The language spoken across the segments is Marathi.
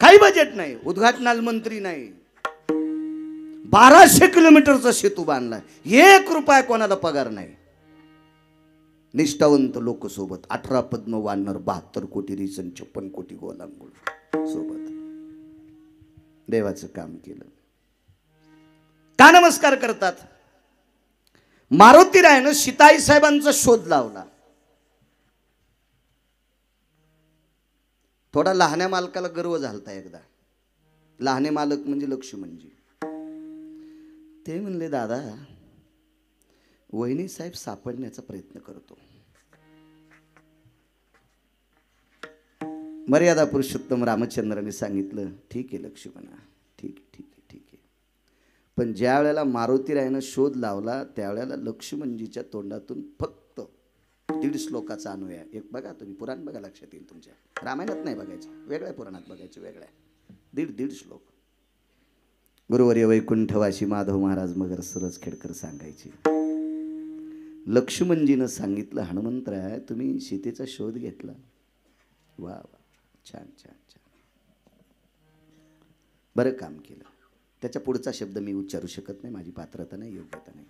काही बजेट नाही, उद्घाटनाला मंत्री नाही, 1200 किलोमीटरचा सेतू बांधलाय, 1 रुपया कोणाला पगार नाही, निष्ठावंत लोक सोबत, 18 पद्म वानर, 72 कोटी रिसन, 56 कोटी गोलांगुळ सोबत देवाचं काम केलं. का नमस्कार करतात? मारुती रायनं सीताई साहेबांचा शोध लावला. थोडा लहान्या मालकाला गर्व झालता एकदा. लहाने मालक म्हणजे लक्ष्मणजी. ते म्हणले, दादा वहिनी साहेब सापडण्याचा प्रयत्न करतो. मर्यादा पुरुषोत्तम रामचंद्राने सांगितलं, ठीक आहे लक्ष्मणा, ठीक आहे ठीक आहे ठीक आहे. पण ज्या वेळेला मारुती रायनं शोध लावला त्यावेळेला लक्ष्मणजीच्या तोंडातून फक्त 1.5 श्लोकाचा अन्वय. एक बघा तुम्ही, पुराण बघा, लक्षात येईल तुमच्या. रामायणात नाही बघायचं, वेगळ्या पुराणात बघायचं, वेगळ्या. 1.5 श्लोक. गुरुवर्य वैकुंठवासी माधव महाराज मगर सरज खेडकर सांगायचे. लक्ष्मणजीनं सांगितलं, हनुमंतराय तुम्ही सीतेचा शोध घेतला, वा वा, छान छान छान, बरं काम केलं. त्याच्या पुढचा शब्द मी उच्चारू शकत नाही, माझी पात्रता नाही, योग्यता नाही.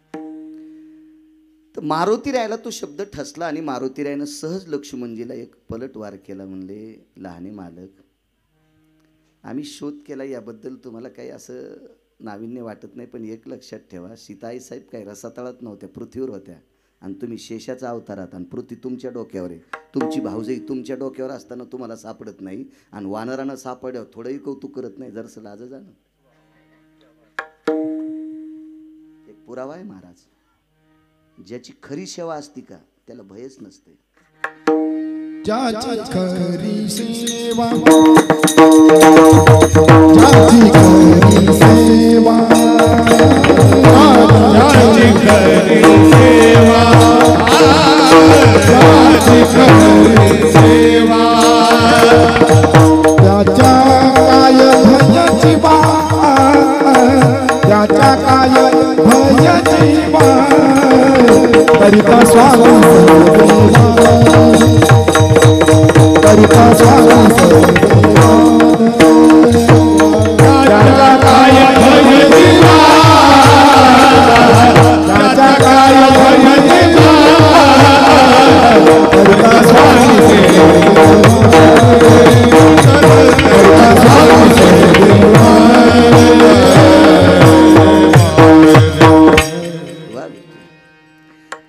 तर मारुती रायला तो शब्द ठसला आणि मारुती रायनं सहज लक्ष्मणजीला एक पलटवार केला. म्हणले, लहाने मालक, आम्ही शोध केला याबद्दल तुम्हाला काही असं नाविन्य वाटत नाही, पण एक लक्षात ठेवा, सीताई साहेब काही रसातळात नव्हत्या, पृथ्वीवर होत्या, आणि तुम्ही शेषाचा अवतारात, आणि पृथ्वी तुमच्या डोक्यावर आहे. तुमची भाऊजाई तुमच्या डोक्यावर असताना तुम्हाला सापडत नाही, आणि वानरानं सापड्यावर थोडंही कौतुक करत नाही, जरसं लाज जाणं. एक पुरावा आहे महाराज. ज्याची खरी सेवा असती का त्याला भयच नसते. ज्याची खरी सेवा, ज्याची खरी सेवा, ज्याची खरी सेवा, ज्याची खरी सेवा, त्याच्या काय भयाची बा, त्याच्या काय भयाची बा, करिता स्वागत करिता स्वागत राजा काय भय दिवा, राजा काय भय दिवा, करिता स्वागत करिता स्वागत.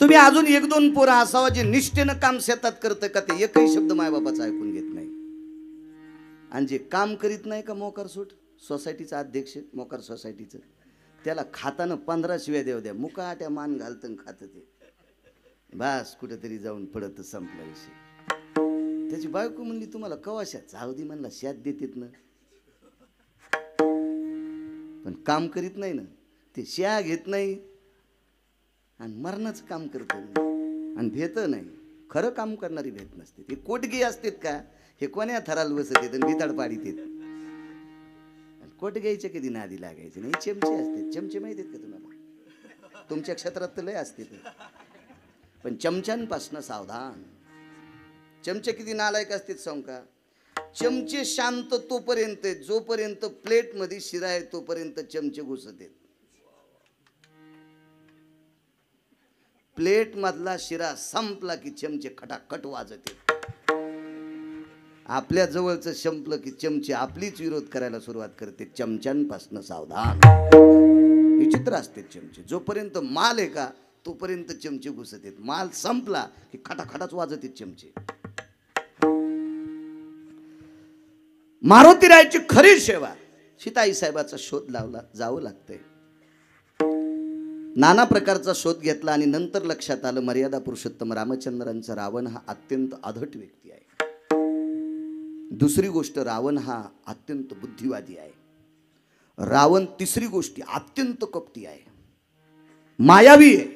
तुम्ही अजून 1-2 पोरं असावा जे निष्ठेनं काम शेतात करतं का, ते एकही शब्द मायबापाचा ऐकून घेत नाही. आणि जे काम करीत नाही का, मोकार सूट सोसायटीचा अध्यक्ष, मोकार सोसायटीचं, त्याला खाताना 15 शिव्या देऊ द्या, मुकाट्या मान घालतं खातं ते, बस कुठेतरी जाऊन पडत, संपला विषय. त्याची बायको म्हणली, तुम्हाला कवाशा जाऊ दे, म्हणला शात देतेत ना, पण काम करीत नाही ना, ते श्या घेत नाही आणि मरणाचं काम करतं आणि भेत नाही. खरं काम करणारी भेट नसते. हे कोटगी असतात का, हे कोण्या थराला बसत येत आणि भिताड पाडीत येत. कोट घ्यायचे कधी नादी लागायचे नाही. चमचे असते, चमचे माहिती आहेत का तुम्हाला? तुमच्या क्षेत्रात तर लय असते, पण चमच्यांपासून सावधान. चमचे किती नालायक असतात सांग का. चमचे शांत तोपर्यंत, जोपर्यंत प्लेट मध्ये शिरा आहे तोपर्यंत चमचे घुसत आहेत. प्लेट मधला शिरा संपला की चमचे खटाखट वाजते. आपल्या जवळचं संपलं की चमचे आपलीच विरोध करायला सुरुवात करते. चमच्यांपासून सावधान. विचित्र असते चमचे. जोपर्यंत माल आहे का तोपर्यंत चमचे घुसत आहेत. माल संपला की खटाखटाच वाजत आहेत चमचे. मारुतीरायची खरी सेवा. सीताई साहेबाचा शोध लावला, जावं लागतंय. नाना प्रकारचा शोध घेतला आणि नंतर लक्षात आलं मर्यादा पुरुषोत्तम रामचंद्रांचा रावण हा अत्यंत अधट व्यक्ती आहे. दुसरी गोष्ट, रावण हा अत्यंत बुद्धिवादी आहे. रावण तिसरी गोष्टी अत्यंत कपटी आहे, मायावी आहे.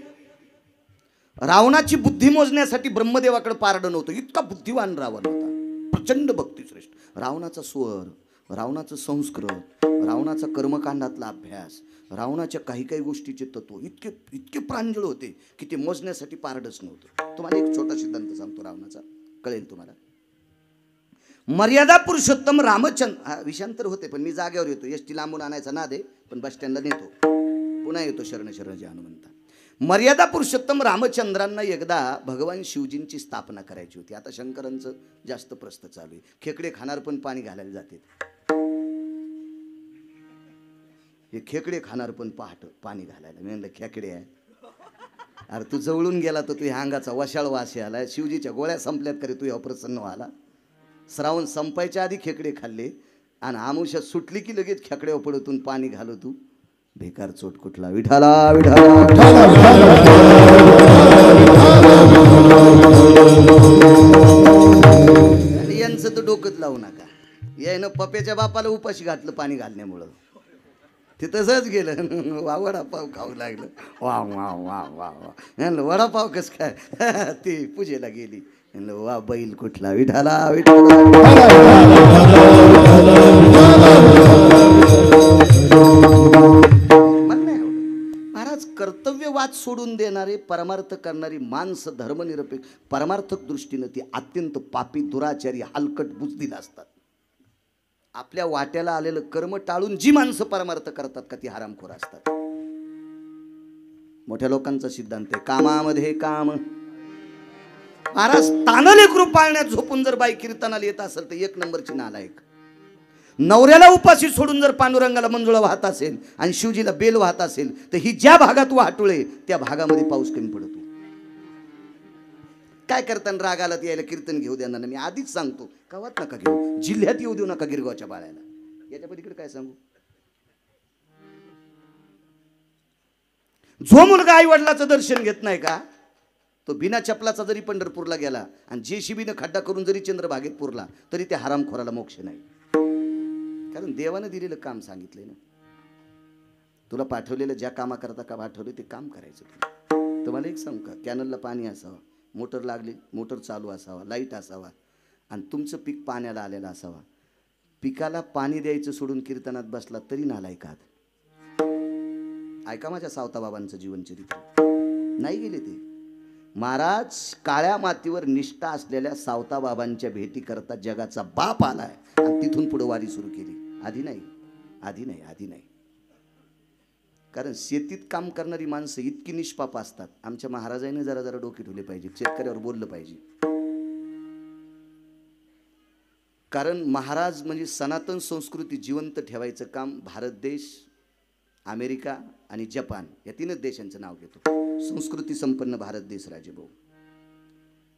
रावणाची बुद्धी मोजण्यासाठी ब्रह्मदेवाकडे पारडं नव्हतं, इतका बुद्धिवान रावण होता. प्रचंड भक्तिश्रेष्ठ. रावणाचा स्वर, रावणाचं संस्कृत, रावणाचा कर्मकांडातला अभ्यास, रावणाच्या काही काही गोष्टीचे तत्व इतके इतके प्रांजळ होते की ते मोजण्यासाठी पारडच नव्हतं. तुम्हाला एक छोटा सिद्धांत सांगतो रावणाचा, कळेल तुम्हाला. मर्यादा पुरुषोत्तम रामचंद्र विषांतर होते पण मी जागेवर येतो. एसटी लांबून आणायचा नाद आहे पण बस स्टँडला नेतो. पुन्हा येतो शरण शरण जे हनुमंता. मर्यादा पुरुषोत्तम रामचंद्रांना एकदा भगवान शिवजींची स्थापना करायची होती. आता शंकरांचं जास्त प्रस्त चालू आहे. खेकडे खाणार पण पाणी घालायला जाते. हे खेकडे खाणार पण पहाट पाणी घालायला. मी म्हणलं खेकडे आहे अरे तू जवळून गेला तर तुझ्या अंगाचा वशाळ वास आला. शिवजीच्या गोळ्या संपल्यात करे तू या प्रसन्न व्हायला. श्रावण संपायच्या आधी खेकडे खाल्ले आणि आमुष्या सुटली की लगेच खेकड्यावर पडतून पाणी घालू तू. बेकार चोट कुठला. विठाला विठाला आणि यांचं तर डोकंच लावू नका. यायनं पप्याच्या बापाला उपाशी घातलं पाणी घालण्यामुळं. ते तसंच गेलं. वा वडापाव खाऊ लागलं. वा वा वा वा वा म्हणलं वडापाव कस काय. ती पूजेला गेली. म्हणलं वा बैल कुठला. विठाला विठाला महाराज कर्तव्यवाद सोडून देणारे परमार्थ करणारी माणसं धर्मनिरपेक्ष परमार्थक दृष्टीनं ती अत्यंत पापी दुराचारी हलकट बुजदिल असतात. आपल्या वाट्याला आलेलं कर्म टाळून जी माणसं परमार्थ करतात का ती हरामखोर असतात. मोठ्या लोकांचा सिद्धांत आहे कामामध्ये काम. महाराज तानलेकरू पाळण्यात झोपून जर बाई कीर्तनाला येत असेल तर एक नंबरची नालायक. नवऱ्याला उपाशी सोडून जर पांडुरंगाला मंजुळा वाहत असेल आणि शिवजीला बेल वाहत असेल तर ही ज्या भागात वाटुळे त्या भागामध्ये पाऊस कमी पडतो. काय करताना राग आला यायला कीर्तन घेऊ देणार नाही. मी आधीच सांगतो गावात नका घेऊ. जिल्ह्यात येऊ देऊ नका गिरगावच्या बाळ्याला. याच्या पलीकडे काय सांगू. जो मुलगा आई वडिलाचं दर्शन घेत नाही का तो बिना चपलाचा जरी पंढरपूरला गेला आणि जेसीबीनं खड्डा करून जरी चंद्रभागेत पुरला तरी त्या हरामखोराला मोक्ष नाही. कारण देवानं दिलेलं काम सांगितलंय ना. तुला पाठवलेलं ज्या कामाकरता का पाठवलं ते काम करायचं. तुम्हाला एक सांगू का कॅनलला पाणी असावं मोटर लागली मोटर चालू असावा लाईट असावा आणि तुमचं पीक पाण्याला आलेलं असावा. पिकाला पाणी द्यायचं सोडून कीर्तनात बसला तरी नालायकात. ऐका माझ्या सावताबाबांचं जीवनचरित्र. नाही गेले ते महाराज. काळ्या मातीवर निष्ठा असलेल्या सावताबाबांच्या भेटी करता जगाचा बाप आलाय आणि तिथून पुढे वारी सुरू केली. आधी नाही आधी नाही आधी नाही. कारण शेतीत काम करणारी माणसं इतकी निष्पाप असतात. आमच्या महाराजांनी जरा जरा डोके ठेवले पाहिजे. शेतकऱ्यावर बोललं पाहिजे. कारण महाराज म्हणजे सनातन संस्कृती जिवंत ठेवायचं काम भारत देश अमेरिका आणि जपान या तीनच देशांचं नाव घेतो. संस्कृती संपन्न भारत देश राजेभाऊ.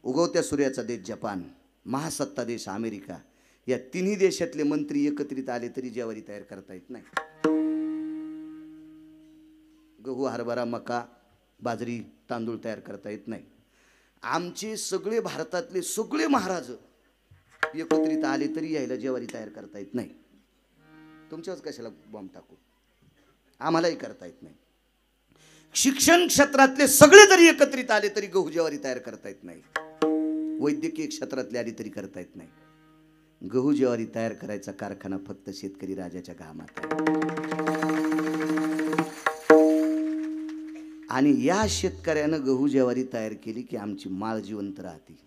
उगवत्या सूर्याचा देश जपान. महासत्ता देश अमेरिका. या तिन्ही देशातले मंत्री एकत्रित आले तरी ज्वारी तयार करता येत नाही. गहू हरभरा मका बाजरी तांदूळ तयार करता येत नाही. आमचे सगळे भारतातले सगळे महाराज एकत्रित आले तरी यायला ज्वारी तयार करता येत नाही. तुमच्यावर कशाला बॉम्ब टाकू. आम्हालाही करता येत नाही. शिक्षण क्षेत्रातले सगळे जरी एकत्रित आले तरी गहू ज्वारी तयार करता येत नाही. वैद्यकीय क्षेत्रातले आले तरी करता येत नाही. गहू ज्वारी तयार करायचा कारखाना फक्त शेतकरी राजाच्या घामात आहे. आणि या शेतकऱ्यानं गहू ज्वारी तयार केली की आमची माळ जिवंत राहते.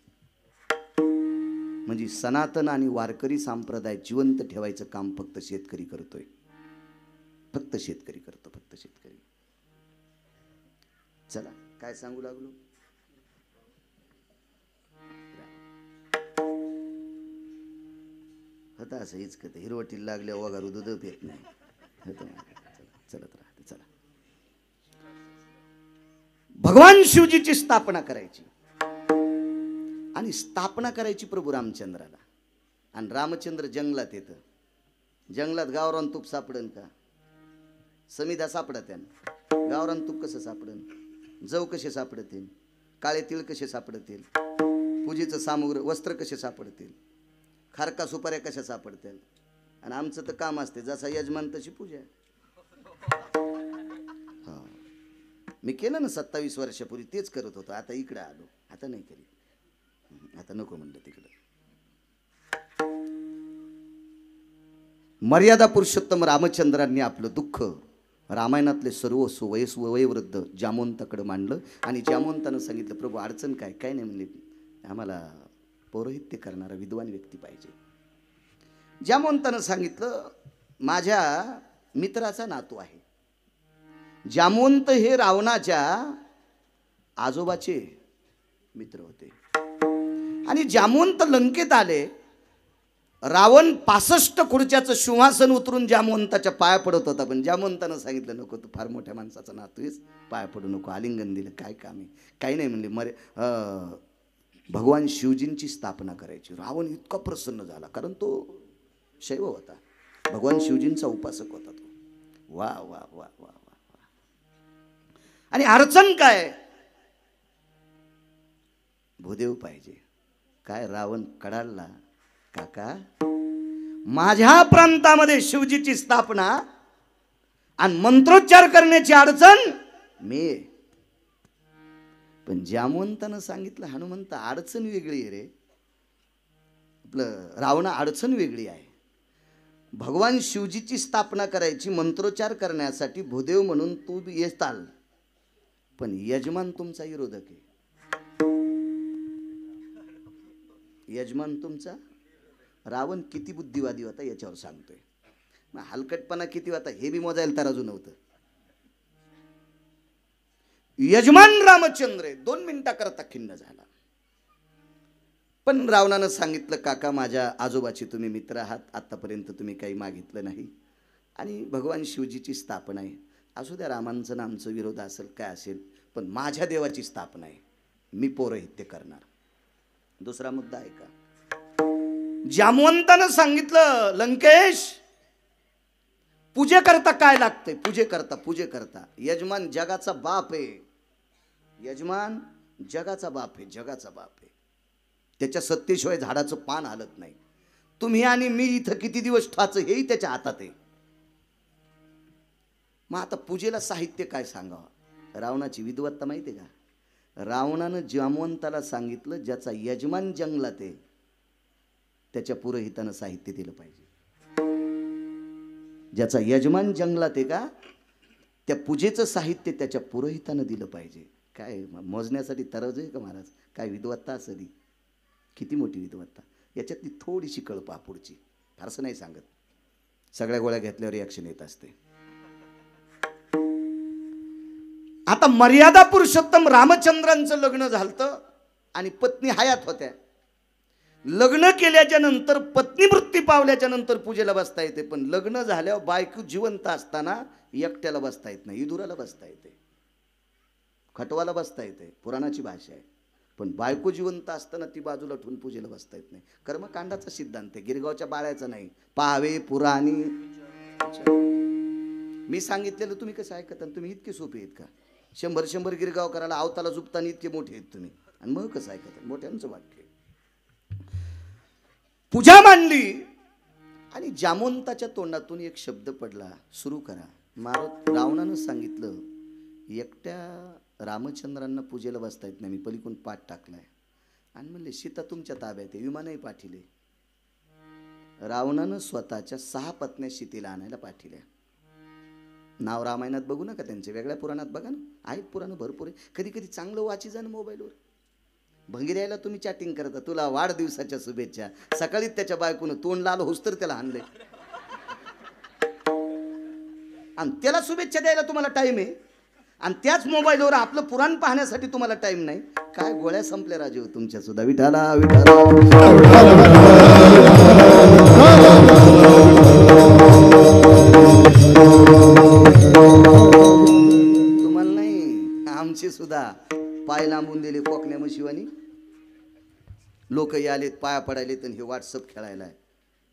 म्हणजे सनातन आणि वारकरी संप्रदाय जिवंत ठेवायचं काम फक्त शेतकरी करतोय. फक्त शेतकरी करतो. फक्त शेतकरी. चला काय सांगू लागलो. होता असं हिचकत हिरवटीला लागल्या वगारू दूध येत नाही. चलत राहते. चला भगवान शिवजीची स्थापना करायची आणि स्थापना करायची प्रभू रामचंद्राला. आणि रामचंद्र जंगलात येतं. जंगलात गावरान तूप सापडन का. समिधा सापडत त्यांना. गावरान तूप कसं सापडन. जव कसे सापडतील. काळे तिळ कसे सापडतील. पूजेचं सामुग्री वस्त्र कसे सापडतील. खारका सुपाऱ्या कशा सापडतील. आणि आमचं तर काम असते जसा यजमान तशी पूजा. हा मी केलं ना 27 वर्षापूर्वी तेच करत होतो. आता इकडे आलो. आता नाही करीत. आता नको म्हणलं तिकडं. मर्यादा पुरुषोत्तम रामचंद्रांनी आपलं दुःख रामायणातले सर्व वयोवृद्ध जामवंताकडे मांडलं आणि जामवंतानं सांगितलं प्रभू अडचण काय. काय नाही म्हणले आम्हाला पौरोहित्य करणारा विद्वान व्यक्ती पाहिजे. जामवंतानं सांगितलं माझ्या मित्राचा नातू आहे. जामवंत हे रावणाच्या आजोबाचे मित्र होते. आणि जामवंत लंकेत आले. रावण 65 खुर्च्याचं सिंहासन उतरून जामवंताच्या पाया पडत होता. पण जामवंतानं सांगितलं नको, तू फार मोठ्या माणसाचा नातू आहेस, पाया पडू नको. आलिंगन दिलं. काय काम आहे? काही नाही म्हणले. भगवान शिवजींची स्थापना करायची. रावण इतका प्रसन्न झाला, कारण तो शैव होता, भगवान शिवजींचा उपासक होता तो. वा वा वा वा वा. आणि अडचण काय? भूदेव पाहिजे. काय रावण कडाडला, काका माझ्या प्रांतामध्ये शिवजीची स्थापना आणि मंत्रोच्चार करण्याची अडचण मी. पण जामवंतानं सांगितलं हनुमंत अडचण वेगळी आहे रे. आपलं रावणा अडचण वेगळी आहे. भगवान शिवजीची स्थापना करायची, मंत्रोच्चार करण्यासाठी भूदेव म्हणून तू येताल, पण यजमान तुमचा विरोधक आहे. यजमान तुमचा. रावण किती बुद्धिवादी होता याच्यावर सांगतोय. मग हलकटपणा किती होता हे बी मोजायला तराजू नव्हतं. यजमान रामचंद्र 2 मिनिटाकरता खिन्न झाला. पण रावणानं सांगितलं काका माझ्या आजोबाची तुम्ही मित्र आहात, आतापर्यंत तुम्ही काही मागितलं नाही आणि भगवान शिवजीची स्थापना आहे. असू द्या रामांचं आमचं विरोध असेल काय असेल, पण माझ्या देवाची स्थापना आहे, मी पौरोहित्य करणार. दुसरा मुद्दा आहे का? जामवंतानं सांगितलं लंकेश पूजेकरता काय लागतंय? पूजेकरता यजमान जगाचा बाप आहे. यजमान जगाचा बाप आहे, जगाचा बाप आहे. त्याच्या सत्तेशिवाय झाडाचं पान हलत नाही. तुम्ही आणि मी इथं किती दिवस ठाच हेही त्याच्या हातात आहे. मग आता पूजेला साहित्य काय सांगावं? रावणाची विद्वत्ता माहिती आहे का? रावणानं जामवंताला सांगितलं ज्याचा यजमान जंगलात आहे त्याच्या पुरोहितानं साहित्य दिलं पाहिजे. ज्याचा यजमान जंगलात आहे का त्या पूजेचं साहित्य त्याच्या पुरोहितानं दिलं पाहिजे. काय मोजण्यासाठी तराजू आहे का महाराज? काय विद्वत्ता असली, किती मोठी विद्वत्ता. याच्यातली थोडीशी कळपा पुढची, फारसं नाही सांगत. सगळ्या गोळ्या घेतल्यावर रिॲक्शन येत असते. आता मर्यादा पुरुषोत्तम रामचंद्रांचं लग्न झालं आणि पत्नी हयात होत्या. लग्न केल्याच्या नंतर पत्नी मृत्यू पावल्याच्या नंतर पूजेला बसता येते, पण लग्न झाल्यावर बायको जिवंत असताना एकट्याला बसता येत नाही. इदुराला बसता येते, खटवाला बसता येते, पुराणाची भाषा आहे. पण बायको जिवंत असताना ती बाजूला ठेवून पूजेला बसता येत नाही. कर्मकांडाचा सिद्धांत आहे, गिरगावच्या बाळ्याचा नाही. पाहावे पुराणी. मी सांगितलेलं तुम्ही कसं ऐकता? तुम्ही इतके सोपे आहेत का? 100 गिरगाव करायला आवताला झुपताना इतके मोठे आहेत तुम्ही, आणि मग कसं ऐकता? मोठ्यांचं वाक्य. पूजा मांडली आणि जामवंताच्या तोंडातून एक शब्द पडला, सुरू करा. रावणानं सांगितलं एकट्या रामचंद्रांना पूजेला बसता येत नाही, मी पलीकडून पाठ टाकलाय. आणि म्हणले सीता तुमच्या ताब्यात आहे, विमानही पाठिले. रावणानं स्वतःच्या 6 पत्न्या सीतेला आणायला पाठिल्या. नाव रामायणात बघू नका त्यांचे, वेगळ्या पुराणात बघा ना, आहेत पुराणं भरपूर आहे. कधी कधी चांगलं वाची जा ना मोबाईलवर. भंगिऱ्याला तुम्ही चॅटिंग करता, तुला वाढदिवसाच्या शुभेच्छा. सकाळीच त्याच्या बायकोनं तोंड लाल होस तर त्याला आणले, आणि त्याला शुभेच्छा द्यायला तुम्हाला टाइम आहे, आणि त्याच मोबाईलवर आपलं पुराण पाहण्यासाठी तुम्हाला टाइम नाही. काय गोळ्या संपल्या राजे हो तुमच्या सुद्धा. विठाला विठाला तुम्हाला नाही, आमची सुद्धा पाय लांबून दिले कोकण्या मशिवानी. लोक आलेत पाया पडायलेत आणि हे व्हॉट्सअप खेळायला आहे.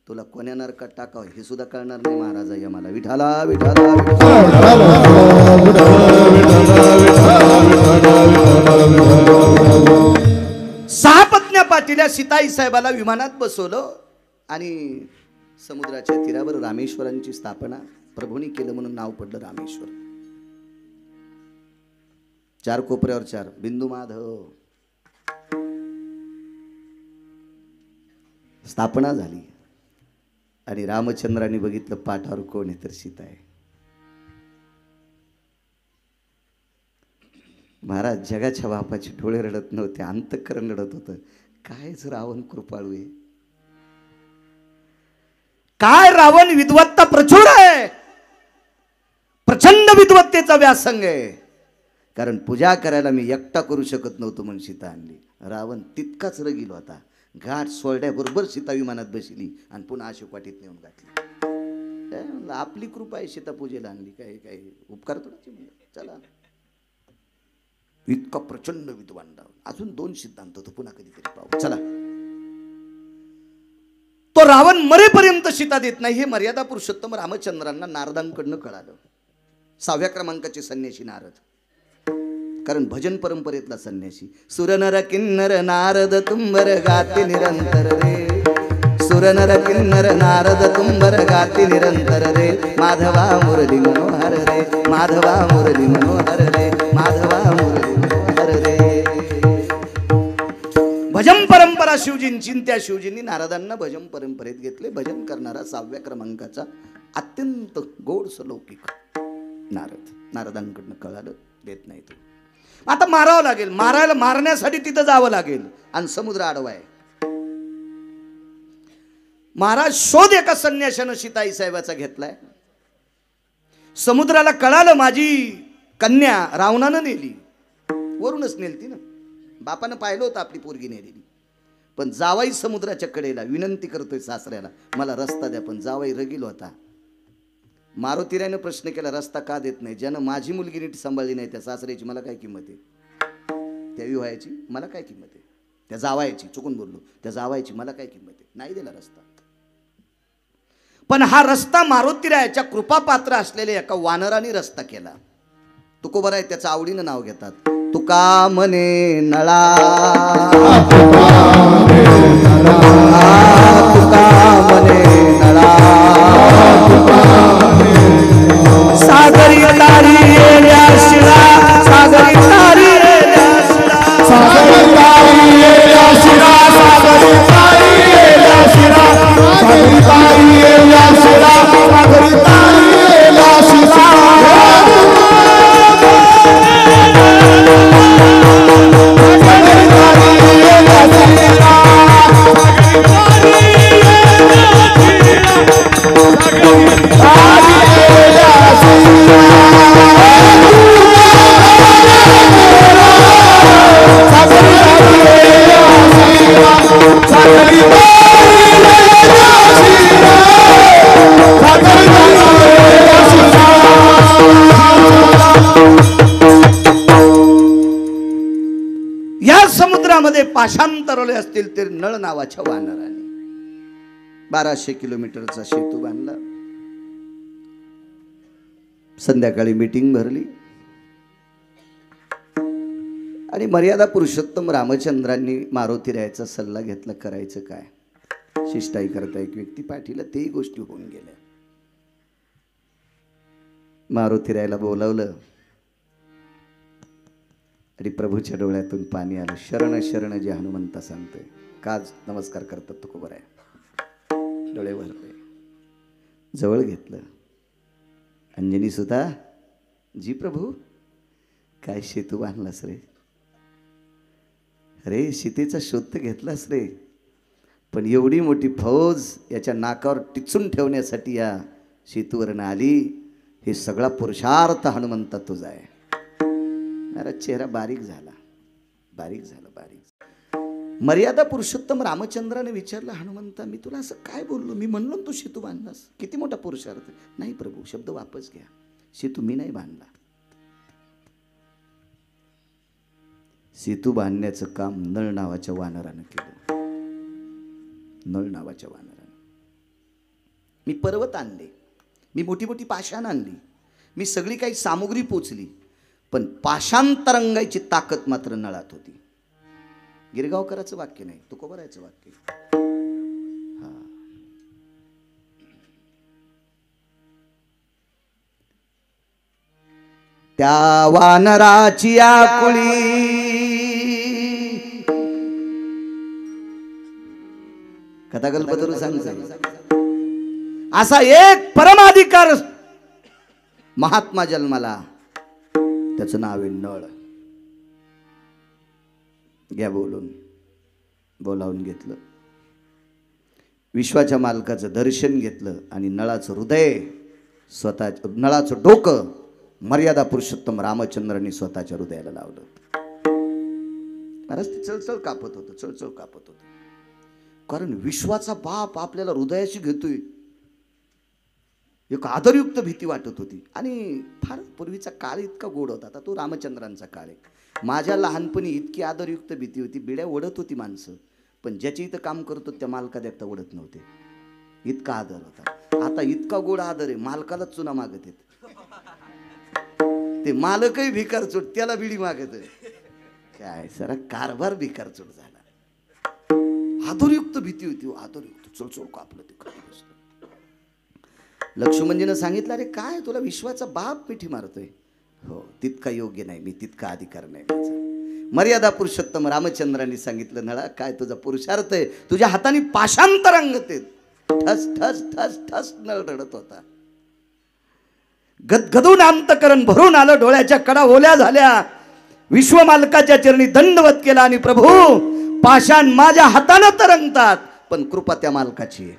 तुला कोण्या नरकात टाकावं हे सुद्धा कळणार नाही महाराज या मला. विठाला विठाला 6 पत्न्या पाठिल्या. सीताई साहेबाला विमानात बसवलं आणि समुद्राच्या तीरावर रामेश्वरांची स्थापना प्रभूंनी केलं म्हणून नाव पडलं रामेश्वर. 4 कोपऱ्यावर 4 बिंदू माधव. स्थापना झाली आणि रामचंद्रांनी बघितलं पाठावर कोण आहे तर सीता आहे. महाराज जगाच्या बापाचे डोळे रडत नव्हते, अंतःकरण रडत होतं. कायच रावण कृपाळू आहे. काय रावण विद्वत्ता प्रचुर आहे, प्रचंड विद्वत्तेचा व्यासंग आहे. कारण पूजा करायला मी एकटा करू शकत नव्हतो म्हणून सीता आणली. रावण तितकाच रगील होता. घाट सोडल्याबरोबर सीता विमानात बसली आणि पुन्हा अशोकवाटीत नेऊन घातली. आपली कृपा आहे सीता पूजेला आणली, काय काय उपकार थोडाचे म्हणलं. चला, इतका प्रचंड विद्वान रावण. अजून 2 सिद्धांत तो पुन्हा कधीतरी पाहू. चला, तो रावण मरेपर्यंत सीता देत नाही हे मर्यादा पुरुषोत्तम रामचंद्रांना नारदांकडनं कळालं. 6व्या क्रमांकाचे संन्यासी नारद, कारण भजन परंपरेतला संन्यासी. सुरनर किन्नर नारद तुंबर गाते निरंतर रे, सुरनर किन्नर नारद तुंबर गाते निरंतर रे, माधवा मुरली मनोहर रे, माधवा मुरली मनोहर रे, माधवा मुरली मनोहर रे. भजन परंपरा शिवजींची, त्या शिवजींनी नारदांना भजन परंपरेत घेतले. भजन करणारा 6व्या क्रमांकाचा अत्यंत गोडस लौकिक नारद. नारदांकडनं कळालं, देत नाही तो. आता मारावं लागेल, मारण्यासाठी तिथं जावं लागेल आणि समुद्र आडवा आहे. महाराज शोध एका संन्याशानं सीताई साहेबाचा घेतलाय. समुद्राला कळालं माझी कन्या रावणानं नेली, वरूनच नेलती ना, बापानं पाहिलं होतं आपली पोरगी नेलेली. पण जावाई समुद्राच्या कडेला विनंती करतोय सासऱ्याला, मला रस्ता द्या. पण जावाई रगील होता. मारुतीरायनं प्रश्न केला, रस्ता का देत नाही? ज्यानं माझी मुलगी नीट सांभाळली नाही त्या सासऱ्याची मला काय किंमत आहे? त्या विवाहाची मला काय किंमत आहे? त्या जावायची, चुकून बोललो, त्या जावायची मला काय किंमत आहे? नाही दिला रस्ता. पण हा रस्ता मारुतीरायाच्या कृपापात्र असलेल्या एका वानराने रस्ता केला. तुकोबर आहे, त्याचं आवडीनं नाव घेतात. तुका मने नळा, तुका मने नळा, सागरी तारी येल्या शिळा, सागरी तारी येल्या शिळा, सागरी तारी येल्या शिळा, सागरी तारी येल्या शिळा, सागरी तारी येल्या शिळा, सागरी तारी येल्या शिळा. या समुद्रामध्ये पाषांतरले असतील ते नळ नावाच्या वानराने 1200 किलोमीटरचा सेतू बांधला. संध्याकाळी मीटिंग भरली आणि मर्यादा पुरुषोत्तम रामचंद्रांनी मारुतीरायाचा सल्ला घेतला, करायचं काय? शिष्टाई करता एक व्यक्ती पाठीला, तेही गोष्टी होऊन गेल्या. मारुतीरायाला बोलावलं आणि प्रभूच्या डोळ्यातून पाणी आलं. शरण शरण जे हनुमंता सांगतोय, काच नमस्कार करतात तुकोबर आहे. डोळे भरले, जवळ घेतलं. अंजनी सुद्धा, जी प्रभू, काय सेतू बांधलास रे? अरे सीतेचा शोध घेतलास रे, पण एवढी मोठी फौज याच्या नाकावर टिचून ठेवण्यासाठी या सेतूवरनं आली. हे सगळा पुरुषार्थ हनुमंता तुझा आहे. अरे चेहरा बारीक झाला, बारीक झाला, बारीक. मर्यादा पुरुषोत्तम रामचंद्राने विचारलं, हनुमंता मी तुला असं काय बोललो? मी म्हणलो तू सेतू बांधलास, किती मोठा पुरुषार्थ. नाही प्रभू, शब्द वापस घ्या. सेतू मी नाही बांधला. सेतू बांधण्याचं काम नळ नावाच्या वानरानं केलं. नळ नावाच्या वानरानं. मी पर्वत आणले, मी मोठी मोठी पाषाण आणली, मी सगळी काही सामुग्री पोचली, पण पाषांतरंगायची ताकद मात्र नळात होती. गिरगावकराचं वाक्य नाही, तुकोबरायचं वाक्य. हा, त्या वानराची आकुळी कथा कल्पतरू सांगतो. असा एक परमाधिकार महात्मा जन्माला, त्याचं नाव आहे नळ. घ्या बोलून. बोलावून घेतलं. विश्वाच्या मालकाचं दर्शन घेतलं आणि नळाचं हृदय स्वतः, नळाचं डोकं मर्यादा पुरुषोत्तम रामचंद्रांनी स्वतःच्या हृदयाला लावलं. महाराज ते चळचळ कापत होतं, चळचळ कापत होतं. कारण विश्वाचा बाप आपल्याला हृदयाशी घेतोय, एक आदरयुक्त भीती वाटत होती. आणि फार पूर्वीचा काळ इतका गोड होता. आता तो रामचंद्रांचा काळ आहे. माझ्या लहानपणी इतकी आदरयुक्त भीती होती, बिड्या ओढत होती माणसं, पण ज्याच्या इथं काम करतो त्या मालका देखता ओढत नव्हते, इतका आदर होता. आता इतका गोड आदर आहे, मालकालाच चुना मागत आहेत. ते मालकही भिकारचूट, त्याला बिडी मागत आहे. काय सरा कारभार भिकारचूट झाला. आदरयुक्त भीती होती, आदरयुक्त. चळचळ कापलं ते खाली बसलं. लक्ष्मणजीनं सांगितलं, अरे काय तुला विश्वाचा बाप मिठी मारतोय? हो, तितका योग्य नाही मी, तितका अधिकार नाही माझा. मर्यादा पुरुषोत्तम रामचंद्रांनी सांगितलं, नळा काय तुझा पुरुषार्थ आहे? तुझ्या हाताने पाषाण तरंगत आहेत. ठस ठस ठस ठस नळ रडत होता. गदगदून अंतकरण भरून आलं, डोळ्याच्या कडा ओल्या झाल्या. विश्वमालकाच्या चरणी दंडवत केला आणि प्रभू पाषाण माझ्या हातानं तरंगतात, पण कृपा त्या मालकाची आहे,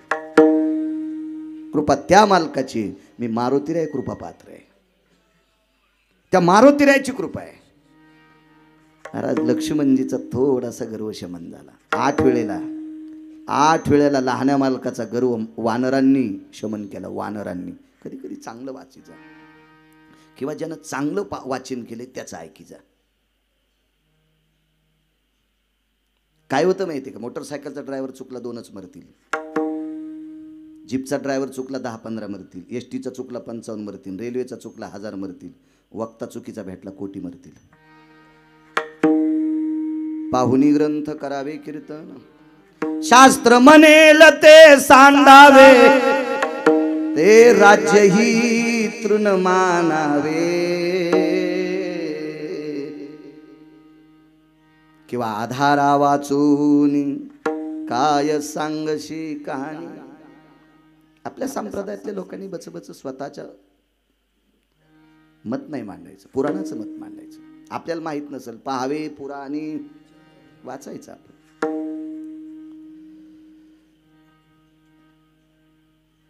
कृपा त्या मालकाची. मी मारुतीराय कृपा पात्र आहे, त्या मारुतीरायची कृपा आहे. महाराज लक्ष्मणजीचा थोडासा गर्व शमन झाला. 8 वेळेला लहान्या मालकाचा गर्व वानरांनी शमन केला. वानरांनी कधी कधी चांगलं वाचीचा, किंवा ज्यानं चांगलं वाचन केले त्याचं ऐकीचा. काय होतं माहिती का, मोटरसायकलचा ड्रायव्हर चुकला 2च मरतील, जीपचा ड्रायव्हर चुकला 10-15 मरतील, एसटीचा चुकला 55 मरतील, रेल्वेचा चुकला 1000 मरतील, वक्ता चुकीचा भेटला कोटी मरतील. पाहुनी ग्रंथ करावे कीर्तन, शास्त्र म्हणेल ते सांडावे, ते राज्यही तृण मानावे. किंवा आधारा वाचून काय सांगशी कहाणी. आपल्या संप्रदायातल्या लोकांनी बचबच स्वतःच्या मत नाही मांडायचं, पुराणाचं मत मांडायचं. आपल्याला माहित नसेल, पाहावे पुराणी, वाचायचं आपण.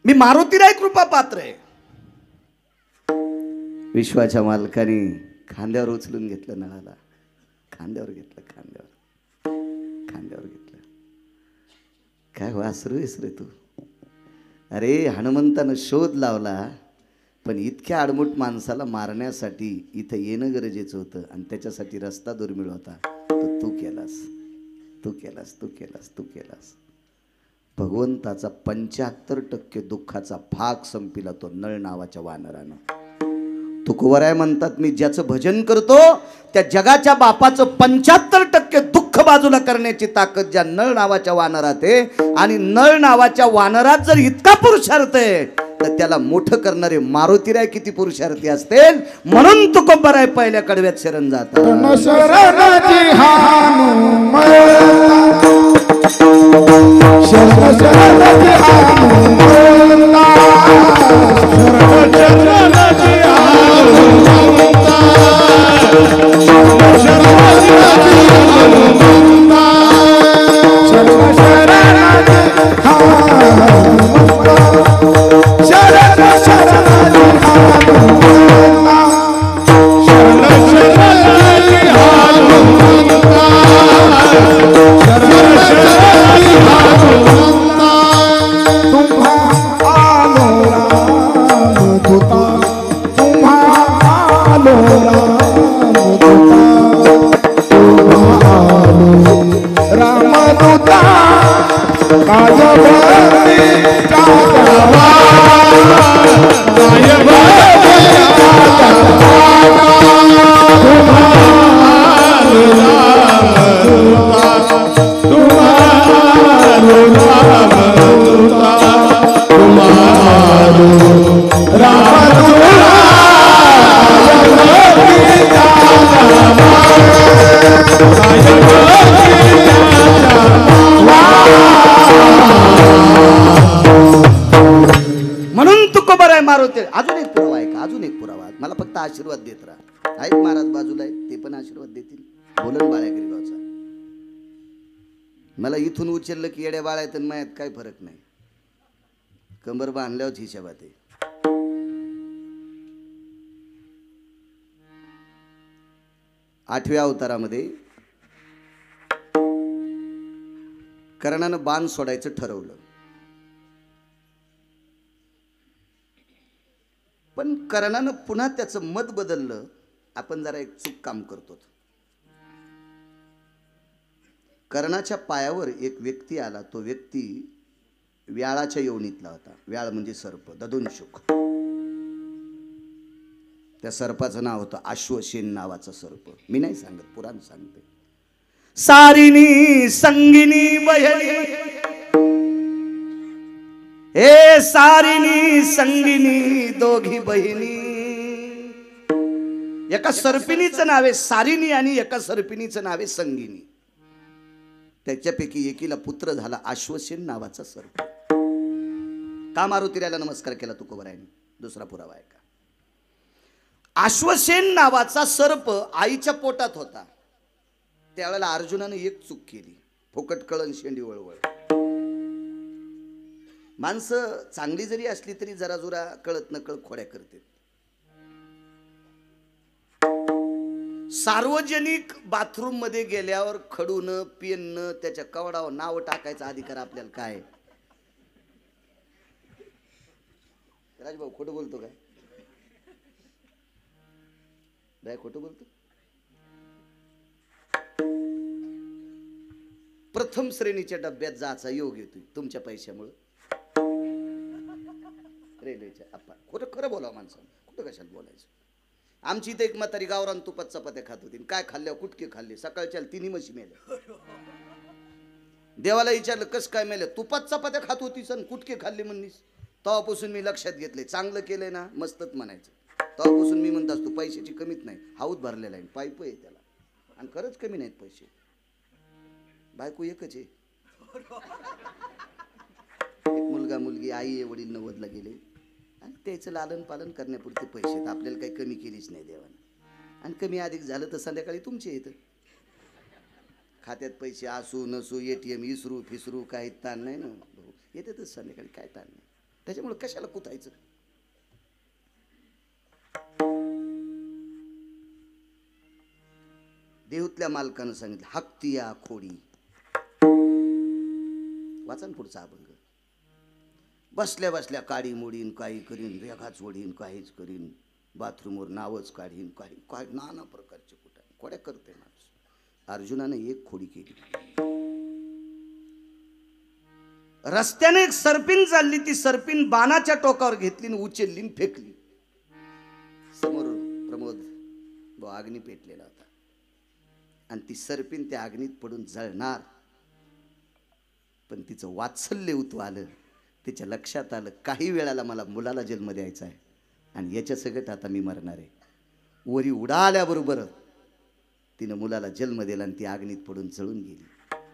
मी मारुतीराय कृपा पात्र आहे. विश्वाच्या मालकाने खांद्यावर उचलून घेतलं नळाला, खांद्यावर घेतलं, खांद्यावर घेतलं. काय वासरू आहेस रे तू? अरे हनुमंतानं शोध लावला, पण इतक्या आडमुठ माणसाला मारण्यासाठी इथं येणं गरजेचं होतं, आणि त्याच्यासाठी रस्ता दुर्मिळ होता. तो तू केलास, तू केलास, तू केलास, तू केलास. भगवंताचा 75% दुःखाचा भाग संपिला तो नळ नावाच्या वानरानं. तुकोबराय म्हणतात, मी ज्याचं भजन करतो त्या जगाच्या बापाचं 75% दुःख बाजूला करण्याची ताकद ज्या नळ नावाच्या वानरात आहे. आणि नळ नावाच्या वानरात जर इतका पुरुषार्थ आहे, तर त्याला मोठं करणारे मारुतीराय किती पुरुषार्थी असतील. म्हणून तुकोबराय पहिल्या कडव्यात शरण जातात. मारुती. अजून एक पुरावा आहे का? अजून एक पुरावा. मला फक्त आशीर्वाद देत राहा. आहेत महाराज बाजूला आहेत, ते पण आशीर्वाद देतील. बोलन बाळ्या गरीबाचा. मला इथून उचललं की येड्या बाळा आहेत, मायात काय फरक नाही. कंबर बांधल्यावर हिशोबात आहे. आठव्या अवतारामध्ये कर्णानं बाण सोडायचं ठरवलं, पण कर्णानं पुन्हा त्याचं मत बदललं. आपण जरा एक चूक काम करतो. कर्णाच्या पायावर एक व्यक्ती आला. तो व्यक्ती व्याळाच्या योनीतला होता. व्याळ म्हणजे सर्प, ददुनशुक. त्या सर्पाचं नाव होतं अश्वसेन नावाचा सर्प. मी नाही सांगत, पुराण सांगते. सारिणी संगिनी बहिणी, हे सारिणी संगिनी दोघी बहिणी. एका सर्पिणीचं नाव आहे सारिणी आणि एका सर्पिणीचं नाव आहे संगिनी. त्याच्यापैकी एकीला पुत्र झाला अश्वसेन नावाचा सर्प. का मारुतीला नमस्कार केला तुकोबरायांनी? दुसरा पुरावा आहे का? अश्वसेन नावाचा सर्प आईच्या पोटात होता. त्यावेळेला अर्जुनाने एक चूक केली. फुकट कळण शेंडी वळवळ. माणसं चांगली जरी असली तरी जरा जुरा कळत नकळ खोड्या करते. सार्वजनिक बाथरूम मध्ये गेल्यावर खडून पेन त्याच्या कवडावर नाव टाकायचा अधिकार आपल्याला काय? राजभाऊ खोटं बोलतो काय? काय खोटं बोलतो? प्रथम श्रेणीच्या डब्यात जायचा योग येतोय तुमच्या पैशामुळे. रेल्वेच्या आपण खोटं खरं बोलावं माणसानं, कुठं कशाला बोलायचं. आमची इथे एक म्हातारी गावरान तुपात चपात्या खात होती. काय खाल्ल्या? कुटके खाल्ले. सकाळच्या तिन्ही म्हशी मेल्या. देवाला विचारलं कस काय मेल्या? तुपात चपात्या खात होती सण कुटके खाल्ले म्हणलीस. तेव्हापासून मी लक्षात घेतले, चांगलं केलंय ना मस्तच म्हणायचं. तेव्हापासून मी म्हणत असतो पैशाची कमीच नाही. हाऊत भरलेला आहे, पाईप आहे त्याला, आणि खरंच कमी नाहीत पैसे. बायको एकच आहे. एक मुलगा मुलगी, आई आहे, वडील 90ला गेले, आणि त्याचं लालन पालन करण्यापुरते पैसे आहेत. आपल्याला काही कमी केलीच नाही देवानं. आणि कमी अधिक झालं तर संध्याकाळी तुमचे येतं. खात्यात पैसे असू नसू, ATM इसरू फिसरू काही ताण नाही ना. येतातच संध्याकाळी, काय ताण नाही. त्याच्यामुळे कशाला कुतायचं? देहूतल्या मालकानं सांगितलं हक्तिया खोडी. वाचन पुढचा अभंग. बसल्या बसल्या काडी मोडीन, काही करीन, रेखाच ओढीन, काहीच करीन, बाथरूमवर नावच काढीन, काही काय नाना प्रकारचे खोड्या करते माणूस. अर्जुनाने एक खोडी केली. रस्त्याने एक सर्पिन चालली. ती सर्पिन बाणाच्या टोकावर घेतली, उचलली, फेकली. समोर प्रमोद अग्नी पेटलेला होता, आणि ती सर्पिन त्या अग्नीत पडून जळणार. पण तिचं वात्सल्य उतवालं. तिच्या लक्षात आलं काही वेळाला मला मुलाला जन्म द्यायचा आहे, आणि याच्या सगळं आता मी मरणार आहे. वरी उडाल्याबरोबर तिनं मुलाला जन्म दिला, आणि ती अग्नीत पडून जळून गेली.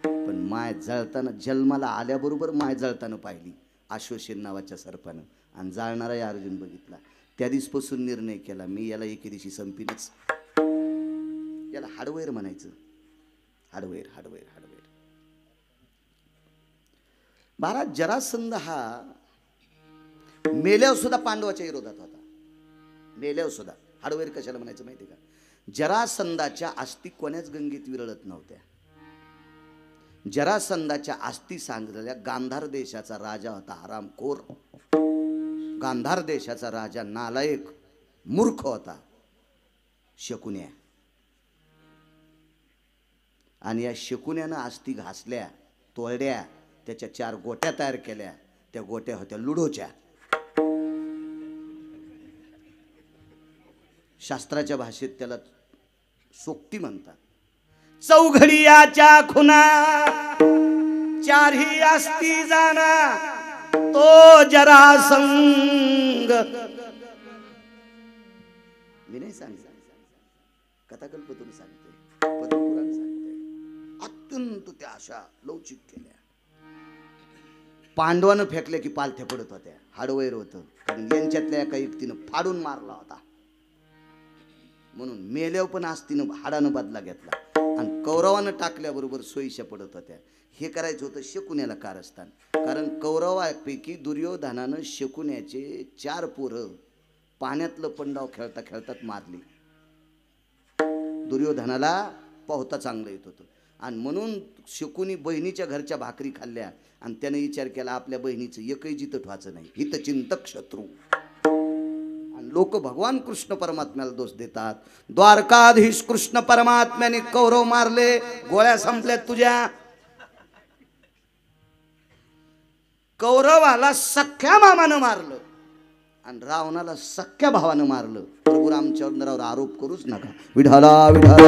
पण माय जळताना, जन्माला आल्याबरोबर माय जळताना पाहिली अश्वसेन नावाच्या सर्पानं, आणि जाळणाराही अर्जुन बघितला. त्या दिवसपासून निर्णय केला, मी याला एके दिवशी संपीनच. याला हाडवैर म्हणायचं. हाडवैर हाडवैर हाडवैर. महाराज जरासंध हा मेल्यावर सुद्धा पांडवाच्या विरोधात होता. मेल्यावर सुद्धा. हाडवैर कशाला म्हणायचं माहिती का? जरासंधाच्या अस्थी कोण्याच गंगेत विरळत नव्हत्या. जरासंधाच्या अस्थी सांगलेल्या गांधार देशाचा राजा होता हरामखोर. गांधार देशाचा राजा नालायक मूर्ख होता, शकुन्या. आणि या शकुन्यानं अस्थी घासल्या, तोडल्या, त्याच्या 4 गोट्या तयार केल्या. त्या गोट्या होत्या लुडोच्या. शास्त्राच्या भाषेत त्याला सोक्ती म्हणतात. चौघडियाच्या खुना 4ही अस्थी जाना, तो जरासंग. मी नाही सांगतो, कथाकल्पतून सांगते, पद्मपुराण सांगते. अत्यंत त्या अशा लवचिक केल्या. पांडवानं फेकल्या की पालथ्या पडत होत्या. हाडवैर होतं, कारण यांच्यातल्या एका व्यक्तीनं फाडून मारला होता. म्हणून मेल्यावर पण आस्तीनं हाडानं बदला घेतला, आणि कौरवानं टाकल्याबरोबर सोयीशा पडत होत्या. हे करायचं होतं शकुन्याला कारस्थान. कारण कौरवापैकी दुर्योधनानं शकुन्याचे 4 पोरं पाण्यातलं पंडाव खेळता खेळतात मारली. दुर्योधनाला पोहता चांगलं येत होतं आणि म्हणून शकुनी बहिणीच्या घरच्या भाकरी खाल्ल्या आणि त्याने विचार केला आपल्या बहिणीचं एकही जिथं ठेवायचं नाही, हित चिंतक शत्रू. आणि लोक भगवान कृष्ण परमात्म्याला दोष देतात. द्वारकाधीश कृष्ण परमात्म्याने कौरव मारले, गोळ्या संपल्यात तुझ्या. कौरवाला सख्या मामानं मारलं आणि रावणाला सख्या भावानं मारलं. प्रभू रामचंद्रावर आरोप करूच नका. विठाला विठाला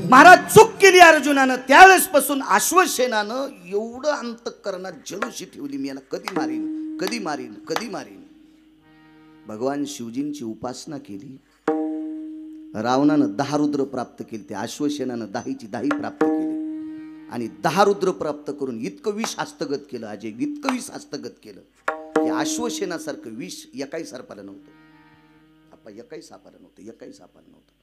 महाराज चूक केली अर्जुनानं. त्यावेळेस पासून अश्वसेनानं एवढं अंतःकरणात जलुशी ठेवली, मी याला कधी मारीन कधी मारीन कधी मारीन. भगवान शिवजींची उपासना केली. रावणानं 10 रुद्र प्राप्त केली, त्या अश्वसेनानं 10ची 10 प्राप्त केली आणि 10 रुद्र प्राप्त करून इतकं विष हस्तगत केलं. अजय इतकं विष हस्तगत केलं की अश्वसेनासारखं विष एकाही सर्पाला नव्हतं. आपण एकाही सापाला नव्हतं.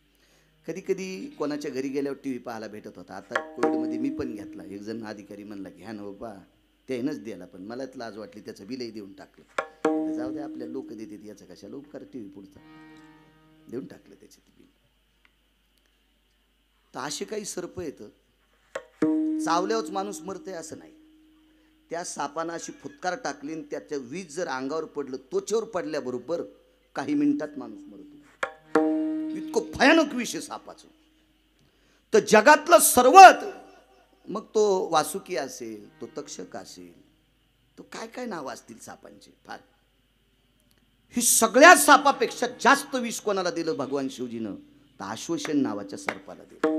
कधी कधी कोणाच्या घरी गेल्यावर टी व्ही पाहायला भेटत होता. आता कोविडमध्ये मी पण घेतला. एक जण अधिकारी म्हणला घ्या ना बाबा, त्यानंच द्यायला, पण मला लाज वाटली, त्याचं बिलही देऊन टाकलं. जाऊ दे, आपल्या लोक देतात याचं कशाला उपकार, टी व्ही पुढचा देऊन टाकलं त्याचे बिल. तर असे काही सर्प येतं, चावल्यावरच माणूस मरते असं नाही. त्या सापानं अशी फुटकार टाकली आणि त्याचं वीज जर अंगावर पडलं, त्वचेवर पडल्याबरोबर काही मिनिटात माणूस मरतो. इतकं भयानक विष सापाचं. तर जगातलं सर्वात, मग तो वासुकी असेल, तो तक्षक असेल, तो काय काय नाव असतील सापांचे फार. ही सगळ्या सापापेक्षा जास्त विष कोणाला दिलं भगवान शिवजीनं? तर अश्वसेन नावाच्या सर्पाला दिलं.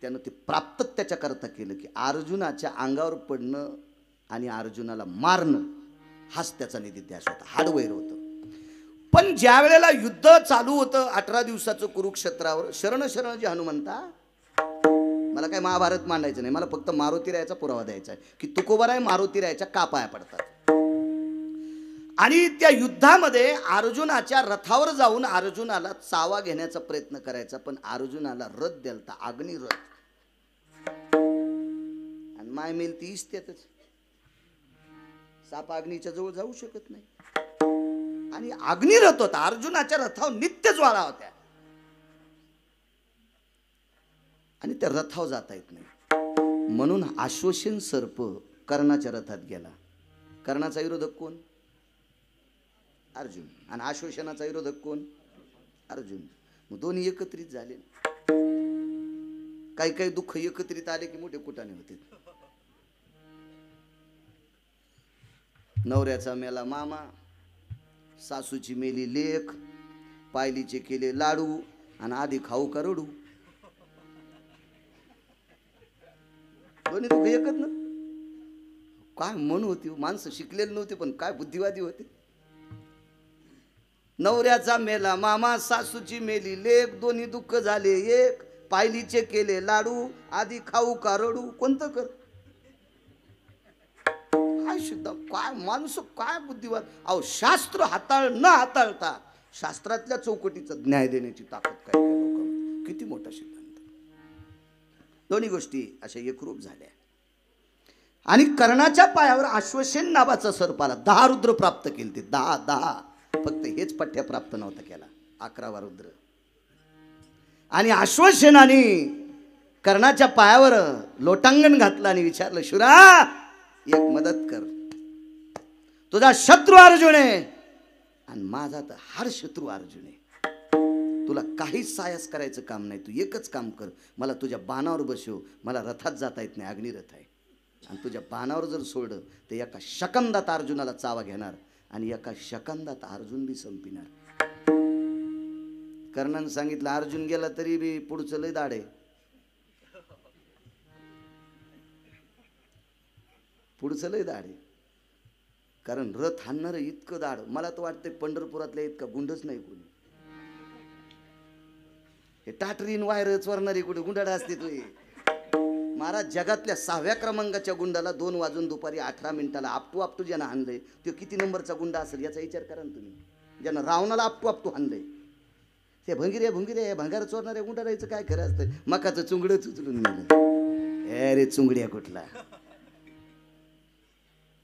त्यानं ते प्राप्त त्याच्याकरता केलं की अर्जुनाच्या अंगावर पडणं आणि अर्जुनाला मारणं हाच त्याचा निधिध्यास होता, हाडवैर होतं. पण ज्या वेळेला युद्ध चालू होतं 18 दिवसाचं कुरुक्षेत्रावर, शरण जे हनुमंता, मला काय महाभारत मांडायचं नाही, मला फक्त मारुती रायाचा पुरावा द्यायचा आहे की तुकोबाराय मारुती रायाच्या का पाया पडतात. आणि त्या युद्धामध्ये अर्जुनाच्या रथावर जाऊन अर्जुनाला चावा घेण्याचा प्रयत्न करायचा, पण अर्जुनाला रथ द्यालता, अग्निरथ. आणि माय मेल ती इस्त्यातच, साप अग्नीच्या जवळ जाऊ शकत नाही. आणि अग्निरथ होता, अर्जुनाच्या रथावर नित्य ज्वाळा होत्या आणि त्या रथावर जाता येत नाही. म्हणून अश्वसेन सर्प कर्णाच्या रथात गेला. कर्णाचा विरोधक कोण? अर्जुन. आणि अश्वसेनाचा विरोधक कोण? अर्जुन. मग दोन्ही एकत्रित झाले. काही काही दुःख एकत्रित आले की मोठे कुटाणे होते. नवऱ्याचा मेला मामा, सासूची मेली लेक, पायलीचे केले लाडू आणि आधी खाऊ का रडू. दोन्ही दुःख एकच ना. काय मन होती, माणसं शिकलेली नव्हती पण काय बुद्धिवादी होते. नवऱ्याचा मेला मामा, सासूची मेली लेक, दोन्ही दुःख झाले एक, पायलीचे केले लाडू, आधी खाऊ का रडू, कोणतं कर. काय शुद्ध, काय माणूस, काय बुद्धिवाद. अहो शास्त्र न हाताळता शास्त्रातल्या चौकटीचा न्याय देण्याची ताकद काय लोकांना. किती मोठा सिद्धांत. दोन्ही गोष्टी अशा एकरूप झाल्या. आणि कर्णाच्या पायावर अश्वसेन नावाचा सर्प आला. 10 रुद्र प्राप्त केले ते, 10. फक्त हेच पठ्य प्राप्त नव्हता केला, 11वा रुद्र. आणि अश्वसेनाने कर्णाच्या पायावर लोटांगण घातलं आणि विचारलं, शुरा एक मदत कर, तुझा शत्रू अर्जुन आहे आणि माझा तर हार शत्रू अर्जुन आहे. तुला काहीच सायास करायचं काम नाही, तू एकच काम कर, मला तुझ्या बाणावर बसव. मला रथात जाता येत नाही, अग्निरथ आहे. आणि तुझ्या बाणावर जर सोडलं तर एका शकंदात अर्जुनाला चावा घेणार आणि एका शकंदात अर्जुन बी संपिणार. कर्णाने सांगितलं अर्जुन गेला तरी बी पुढचं लय दाढ आहे. पुढचं लय दाढ आहे. कारण रथ हाणणार इतकं दाढ, मला तर वाटतंय पंढरपुरातल्या इतका गुंडच नाही कोणी. हे टाटरीन वायर चोरणारी कुठे गुंडाडा असते. तू महाराज जगातल्या 6व्या क्रमांकाच्या गुंडाला 2 वाजून दुपारी 18 मिनिटाला आपटू ज्यानं हाणलंय तो किती नंबरचा गुंडा असेल याचा विचार करा ना तुम्ही. ज्यानं रावणाला आपटू हाणलंय ते भंगिरे भंगार चोरणाऱ्या गुंडा राहायचं काय खरं असतं. मकाचं चुंगडं उचलून नेलं. अरे चुंगड्या कुठला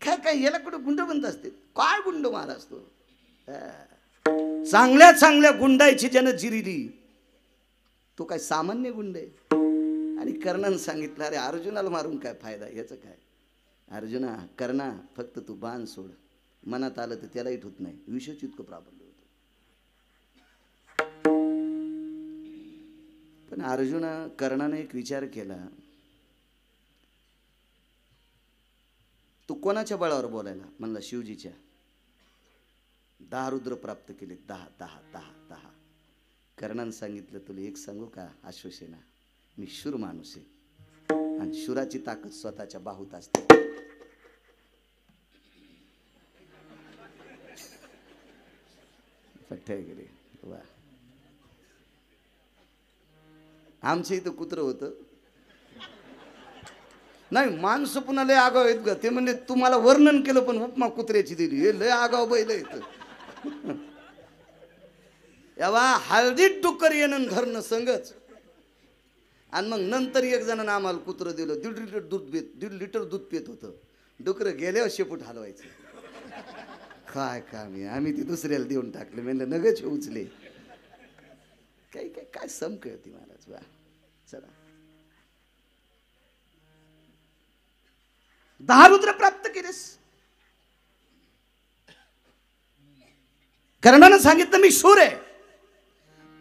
काय काय याला कुठं गुंड बनत असते. काय गुंड महाराज तो चांगल्या चांगल्या गुंडायची ज्यानं जिरिली तो काय सामान्य गुंड आहे. आणि कर्णानं सांगितलं अरे अर्जुनाला मारून काय फायदा याचं काय. अर्जुना कर्णा फक्त तू बाण सोड. मनात आलं तर त्यालाही ठुत नाही. विषयच इतकं प्राबल्य होतं. पण अर्जुना कर्णाने एक विचार केला तू कोणाच्या बळावर बोलायला म्हणला शिवजीच्या. 10 रुद्र प्राप्त केले. 10. कर्णानं सांगितलं तुला एक सांगू का अश्वसेना मी शूर माणूस आहे आणि शूराची ताकद स्वतःच्या बाहूत असते. गेले वा. आमच्या इथं कुत्रं होतं नाही माणसं पुन्हा लय आगाव आहेत ग. ते म्हणजे तुम्हाला वर्णन केलं पण उपमा कुत्र्याची दिली. हे लय आगाव बैल येत यावा हळदीत डुक्कर येणं धरणं संगच. आणि मग नंतर एक जणांना आम्हाला कुत्रं दिलं. 1.5 लिटर दूध पित होतं. डुकरं गेल्यावर शेपूट हलवायचं. काय काम आहे. आम्ही ती दुसऱ्याला देऊन टाकले. म्हणलं नगच उचले काय काय काय समक होती महाराज. वा चला 10 रुद्र प्राप्त केलेस. कर्णानं सांगितलं मी शूर आहे.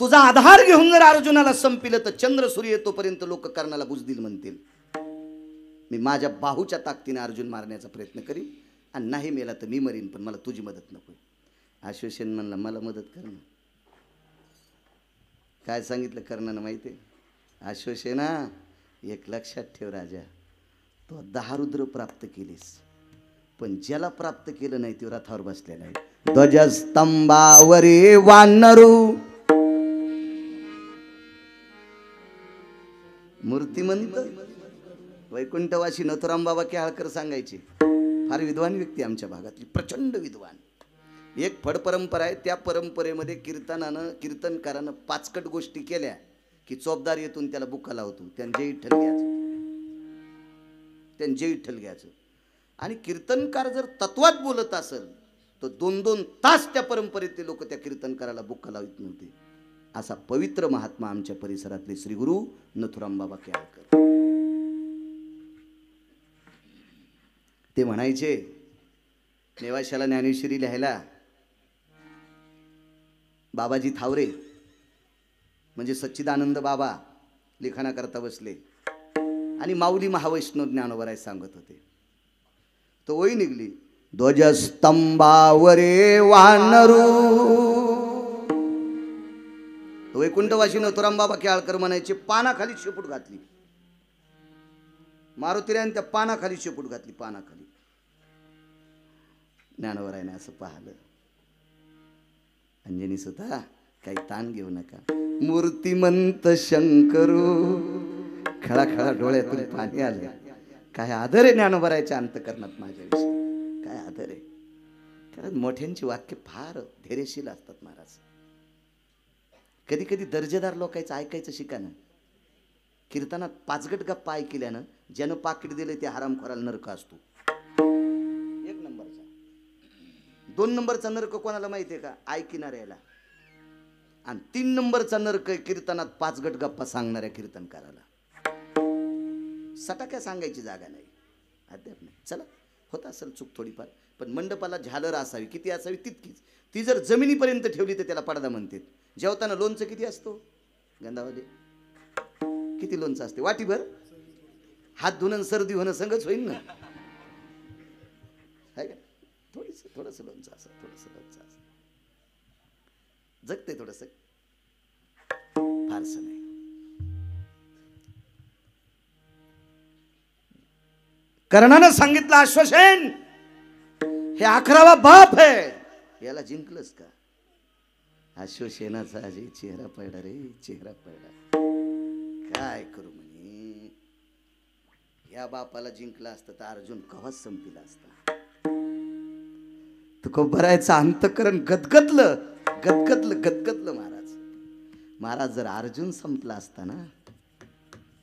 तुझा आधार घेऊन जर अर्जुनाला संपिलं तर चंद्र सूर्य येतोपर्यंत लोक कर्णाला बुजदिल म्हणतील. मी माझ्या बाहूच्या ताकदीने अर्जुन मारण्याचा प्रयत्न करीन आणि नाही मेला तर मी मरीन पण मला तुझी मदत नको. अश्वसेन म्हणला मला मदत कर ना. काय सांगितलं कर्णानं माहिती आहे. अश्वसेना एक लक्षात ठेव राजा तो 10 रुद्र प्राप्त केलीस पण ज्याला प्राप्त केलं नाही तो रथावर बसलेला आहे. ध्वजस्तंभावरी वानरू मूर्तिमंत वैकुंठवासी नथुराम बाबा केळकर सांगायचे. फार विद्वान व्यक्ती आमच्या भागातली प्रचंड विद्वान. एक फड परंपरा आहे त्या परंपरेमध्ये कीर्तनकारानं 5 गोष्टी केल्या की चोपदार येतून त्याला बुक्का लावतो. त्यांचे विठ्ठल घ्यायचं आणि कीर्तनकार जर तत्वात बोलत असेल तर 2-2 तास त्या परंपरेतले लोक त्या कीर्तनकाराला बुक्का लावित नव्हते. असा पवित्र महात्मा आमच्या परिसरातले श्री गुरु नथुराम बाबा केळकर. ते म्हणायचे नेवाशाला ज्ञानेश्वरी लिहायला बाबाजी थावरे म्हणजे सच्चिदानंद बाबा लिखाणाकरता बसले आणि माऊली महावैष्णव ज्ञानोबराय सांगत होते. तो ओळी निघली ध्वजस्तंभावरे वानरू. वैकुंठवासी नथुराम बाबा केळकर म्हणायचे पानाखाली शेपूट घातली. मारुतीरायने त्या पानाखाली शेपूट घातली. पानाखाली ज्ञानोबरायने असं पाहिलं. अंजनी सुद्धा काही ताण घेऊ नका. मूर्तिमंत शंकरू खळाखळा डोळ्यातून पाणी आले. काय आदर आहे ज्ञानोबरायच्या अंतकरणात माझ्याविषयी. काय आदर आहे. कारण मोठ्यांची वाक्य फार धैर्यशील असतात महाराज. कधी कधी दर्जेदार लोकांचं ऐकायचं शिका ना. कीर्तनात 5 गप्पा ऐकल्यानं ज्यानं पाकिट दिले ते हरामखोराला नरक असतो. 1 नंबरचा. 2 नंबरचा नरक कोणाला माहिती आहे का ऐकणाऱ्याला. आणि 3 नंबरचा नरक कीर्तनात 5 गप्पा सांगणाऱ्या कीर्तनकाराला. सटाक्या सांगायची जागा नाही. अद्याप नाही. चला होत असेल चूक थोडीफार पण मंडपाला झालर असावी. किती असावी तितकीच. ती जर जमिनीपर्यंत ठेवली तर त्याला पडदा म्हणतात. जेवताना लोणचं किती असतो गंधावाले. किती लोणचं असते वाटीभर. हात धुणं सर्दी होणं संगच होईल ना. आहे का थोडंसं लोणचं असं जगते थोडंसं फारसं नाही. कर्णानं सांगितलं अश्वसेन हे 11वा बाप आहे. याला जिंकलंस का. अश्वसेनाचा अजय चेहरा पडला रे. चेहरा पडला. काय करू म्हणे या बापाला जिंकला असतं तर अर्जुन कवाच संपला असता. तुकोबरायचं अंतकरण गदगदलं महाराज जर अर्जुन संपला असता ना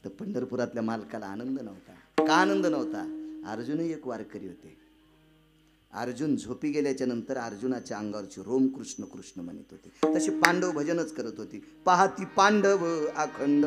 तर पंढरपुरातल्या मालकाला आनंद नव्हता. का आनंद नव्हता? अर्जुनही एक वारकरी होते. अर्जुन झोपी गेल्याच्या नंतर अर्जुनाच्या अंगावरची रोम कृष्ण कृष्ण म्हणत होते. तशी पांडव भजनच करत होती. पाहती पांडव अखंड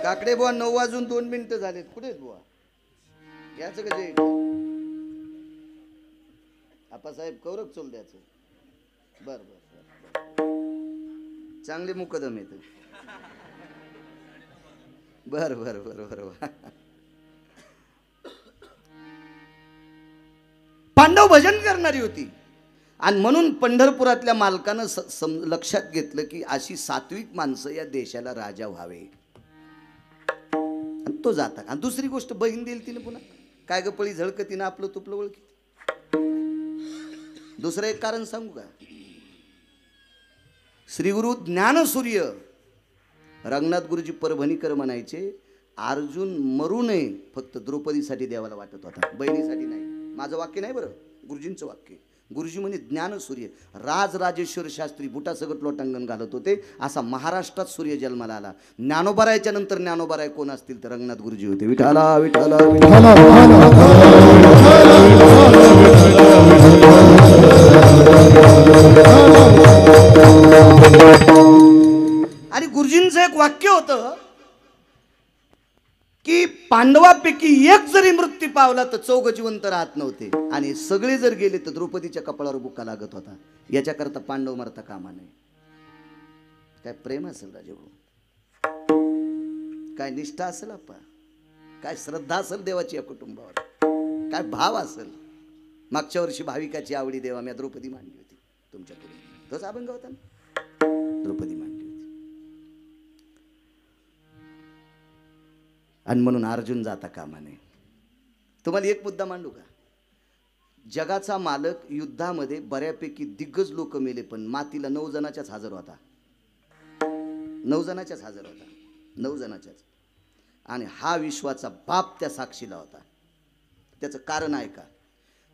काकडे बुवा 9 वाजून 2 मिनिटं झालेत. कुठे बुवा याचं कसे आपासाहेब कौरव चोल द्यायचं. बर चांगले मुकदम येत. बर पांडव भजन करणारी होती आणि म्हणून पंढरपुरातल्या मालकानं लक्षात घेतलं की अशी सात्विक माणसं या देशाला राजा व्हावे. आणि तो जाता. आणि दुसरी गोष्ट बहीण देईल तिने पुन्हा काय ग पळी झळकतीनं आपलं तुपलं ओळखी. दुसरं एक कारण सांगू का? श्री गुरु ज्ञानसूर्य रंगनाथ गुरुजी परभणीकर म्हणायचे अर्जुन मरू नये फक्त द्रौपदीसाठी देवाला वाटत होता, बहिणीसाठी नाही. माझं वाक्य नाही बरं, गुरुजींचं वाक्य. गुरुजी म्हणे ज्ञानसूर्य राजराजेश्वर शास्त्री बुटासगट लोटांगण घालत होते. असा महाराष्ट्रात सूर्य जन्माला आला. ज्ञानोबारायच्या नंतर ज्ञानोबाराय कोण असतील तर रंगनाथ गुरुजी होते. विठाला विठाला आणि गुरुजींचं एक वाक्य होतं की पांडवापैकी एक जरी मृत्यू पावला तर 4 जिवंत राहत नव्हते आणि सगळे जर गेले तर द्रौपदीच्या कपाळावर बुक्का लागत होता. याच्याकरता पांडव मरता कामा नये. काय प्रेम असेल राजेभाऊ, काय निष्ठा असेल आपा, काय श्रद्धा असेल देवाची या कुटुंबावर, काय भाव असेल. मागच्या वर्षी भाविकाची आवडी देवा मी द्रौपदी मांडली होती तुमच्या पुढे. तोच अभंग होता ना, द्रौपदी मांडली होती. आणि म्हणून अर्जुन जाता कामा नये. तुम्हाला एक मुद्दा मांडू का? जगाचा मालक युद्धामध्ये बऱ्यापैकी दिग्गज लोक मेले पण मातीला 9 जणाच्याच हजर होता. 9 जणाच्याच हजर होता. 9 जणाच्याच. आणि हा विश्वाचा बाप त्या साक्षीला होता. त्याचं कारण आहे का?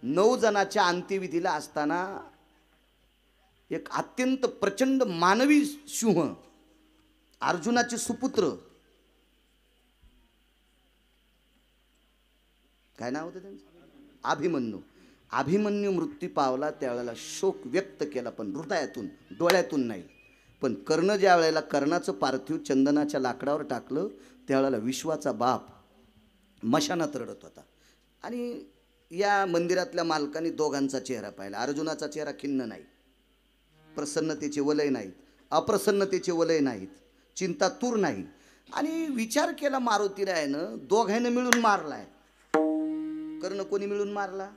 9 जणाच्या अंत्यविधीला असताना एक अत्यंत प्रचंड मानवी सिंह अर्जुनाचे सुपुत्र, काय नाव होतं त्यांचं? अभिमन्यू मृत्यू पावला. त्यावेळेला शोक व्यक्त केला पण हृदयातून, डोळ्यातून नाही. पण कर्ण ज्या वेळेला कर्णाचं पार्थिव चंदनाच्या लाकडावर टाकलं त्यावेळेला विश्वाचा बाप मशानात रडत होता. आणि या मंदिरातल्या मालकाने दोघांचा चेहरा पाहिला. अर्जुनाचा चेहरा खिन्न नाही, प्रसन्नतेचे वलय नाहीत, अप्रसन्नतेचे वलय नाहीत, चिंतातूर नाही. आणि विचार केला मारुतीरायानं दोघांना मिळून मारलाय. कर्ण कोणी मिळून मारला?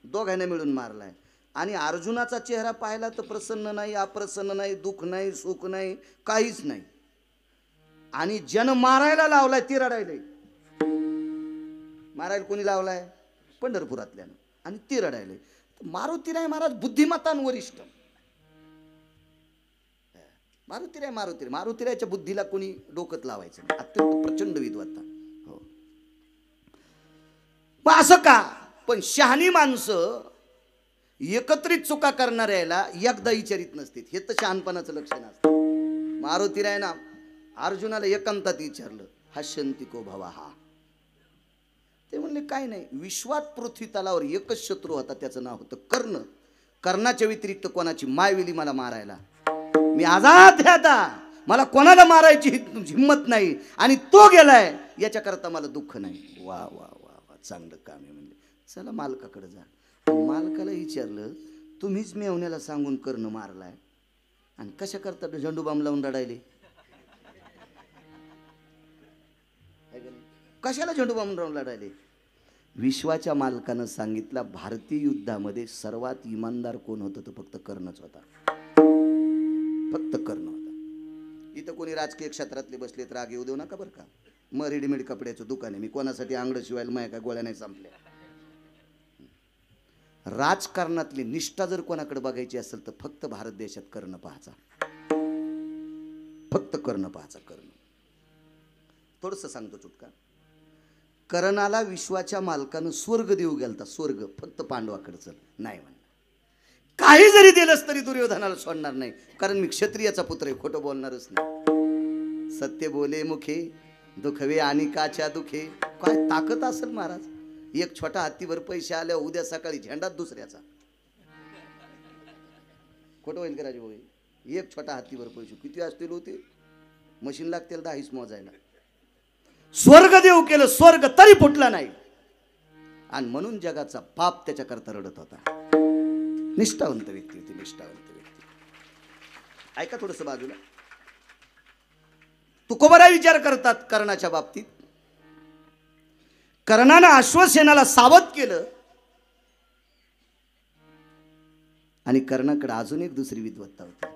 दोघांना मिळून मारलाय. आणि अर्जुनाचा चेहरा पाहिला तर प्रसन्न नाही, अप्रसन्न नाही, दुःख नाही, सुख नाही, काहीच नाही. आणि जन मारायला लावलाय ती रडायलाय. मारायला कोणी लावलाय? पंढरपुरातल्यानं. आणि ती रडायलाय. मारुतीराय महाराज बुद्धिमत्तान वरिष्ठ. मारुतीरायच्या बुद्धीला कोणी डोकत लावायचं नाही. अत्यंत प्रचंड विद्वत्ता. हो. पण असं का? पण शहाणी माणसं एकत्रित चुका करणाऱ्याला एकदा विचारित नसतील. हे तर शहाणपणाचं लक्षण असतं. मारुतीरायना अर्जुनाला एकांतात विचारलं, हशंती को भवा हा. ते म्हणले काय नाही. विश्वात पृथ्वी तलावर एकच शत्रू होता, त्याचं नाव होतं कर्ण. कर्णाच्या व्यतिरिक्त कोणाची माय विली मला मारायला. मी आजाद आहे आता. मला कोणाला मारायची हिम्मत नाही आणि तो गेलाय याच्याकरता मला दुःख नाही. वा वा वा वा, चांगलं काम आहे. म्हणजे चला मालकाकडे जा. पण मालकाला विचारलं, तुम्हीच मेवण्याला सांगून करणं मारलाय आणि कशा करता झेंडू बाम लावून रडायले? कशाला झेंडू बाम लावून रडायले? विश्वाच्या मालकानं सांगितलं, भारतीय युद्धामध्ये सर्वात इमानदार कोण होतं तर फक्त कर्णच होता. फक्त कर्ण होता. इथं कोणी राजकीय क्षेत्रातले बसले तर राग येऊ देऊ नका बरं का. मग रेडीमेड कपड्याचं दुकान आहे, मी कोणासाठी अंगड शिवायला माया काय गोळ्या नाही संपल्या. राजकारणातली निष्ठा जर कोणाकडे बघायची असेल तर फक्त भारत देशात कर्ण पाहायचा. फक्त कर्ण पाहायचा. कर्ण थोडंसं सांगतो चुटका. कर्णाला विश्वाच्या मालकानं स्वर्ग देऊ गेलता. स्वर्ग फक्त पांडवाकडे चल नाही म्हणलं. काही जरी दिलंस तरी दुर्योधनाला सोडणार नाही, कारण मी क्षत्रियाचा पुत्र आहे, खोटं बोलणारच नाही. सत्य बोले मुखे दुखवे आणि काच्या दुखे. काय ताकद असेल महाराज. एक छोटा हत्तीवर पैसे आले, उद्या सकाळी झेंडात दुसऱ्याचा. खोटं होईल का राजभाऊ? एक छोटा हत्तीवर पैसे किती असतील होते? मशीन लागतील 10 मोजायला. स्वर्ग देव केलं, स्वर्ग तरी फुटला नाही. आणि म्हणून जगाचा पाप त्याच्याकरता रडत होता. निष्ठावंत व्यक्ती होती, निष्ठावंत व्यक्ती. ऐका थोडस बाजूला. तुकोबरा विचार करतात कर्णाच्या बाबतीत. कर्णानं अश्वसेनाला सावध केलं आणि कर्णाकडे अजून एक दुसरी विद्वत्ता होती.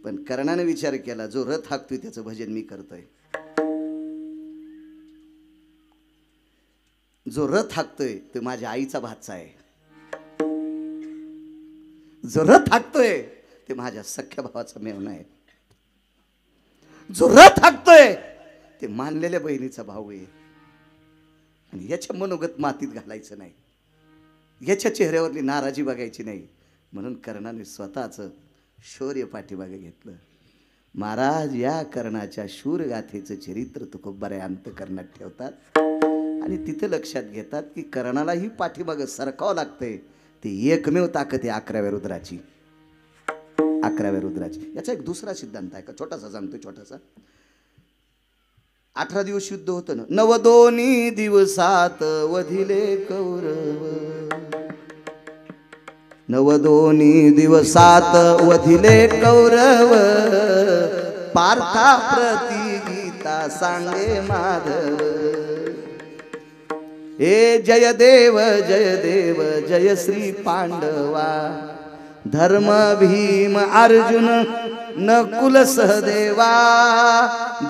पण कर्णाने विचार केला, जो रथ हाकतोय त्याचं भजन मी करतोय. जो रथ हाकतोय तो माझ्या आईचा भाचा आहे. जो रथ हाकतोय ते माझ्या सख्या भावाचा मेवणा आहे. जो रथ हाकतोय ते मानलेल्या बहिणीचा भाऊ आहे. आणि याच्या मनोगत मातीत घालायचं नाही, याच्या चेहऱ्यावरली नाराजी बघायची नाही. म्हणून कर्णाने स्वतःच शौर्य पाठीमागे घेतलं. महाराज या कर्णाच्या शूरगाथेचं चरित्र तुकोबऱ्या अंतकरणात ठेवतात आणि तिथे लक्षात घेतात की कर्णालाही पाठीमागं सरकावं लागतंय. ते एकमेव ताकद आहे 11व्या रुद्राची. 11व्या रुद्राची. याचा एक दुसरा सिद्धांत आहे का, छोटासा सांगतोय, छोटासा. 18 दिवस युद्ध होतं ना. 9 दिवसात वधिले कौरव. 9 दिवसात वधिले कौरव. पार्था प्रति गीता सांगे माधव. हे जय देव जय श्री पांडवा. धर्म भीम अर्जुन नकुल सहदेवा.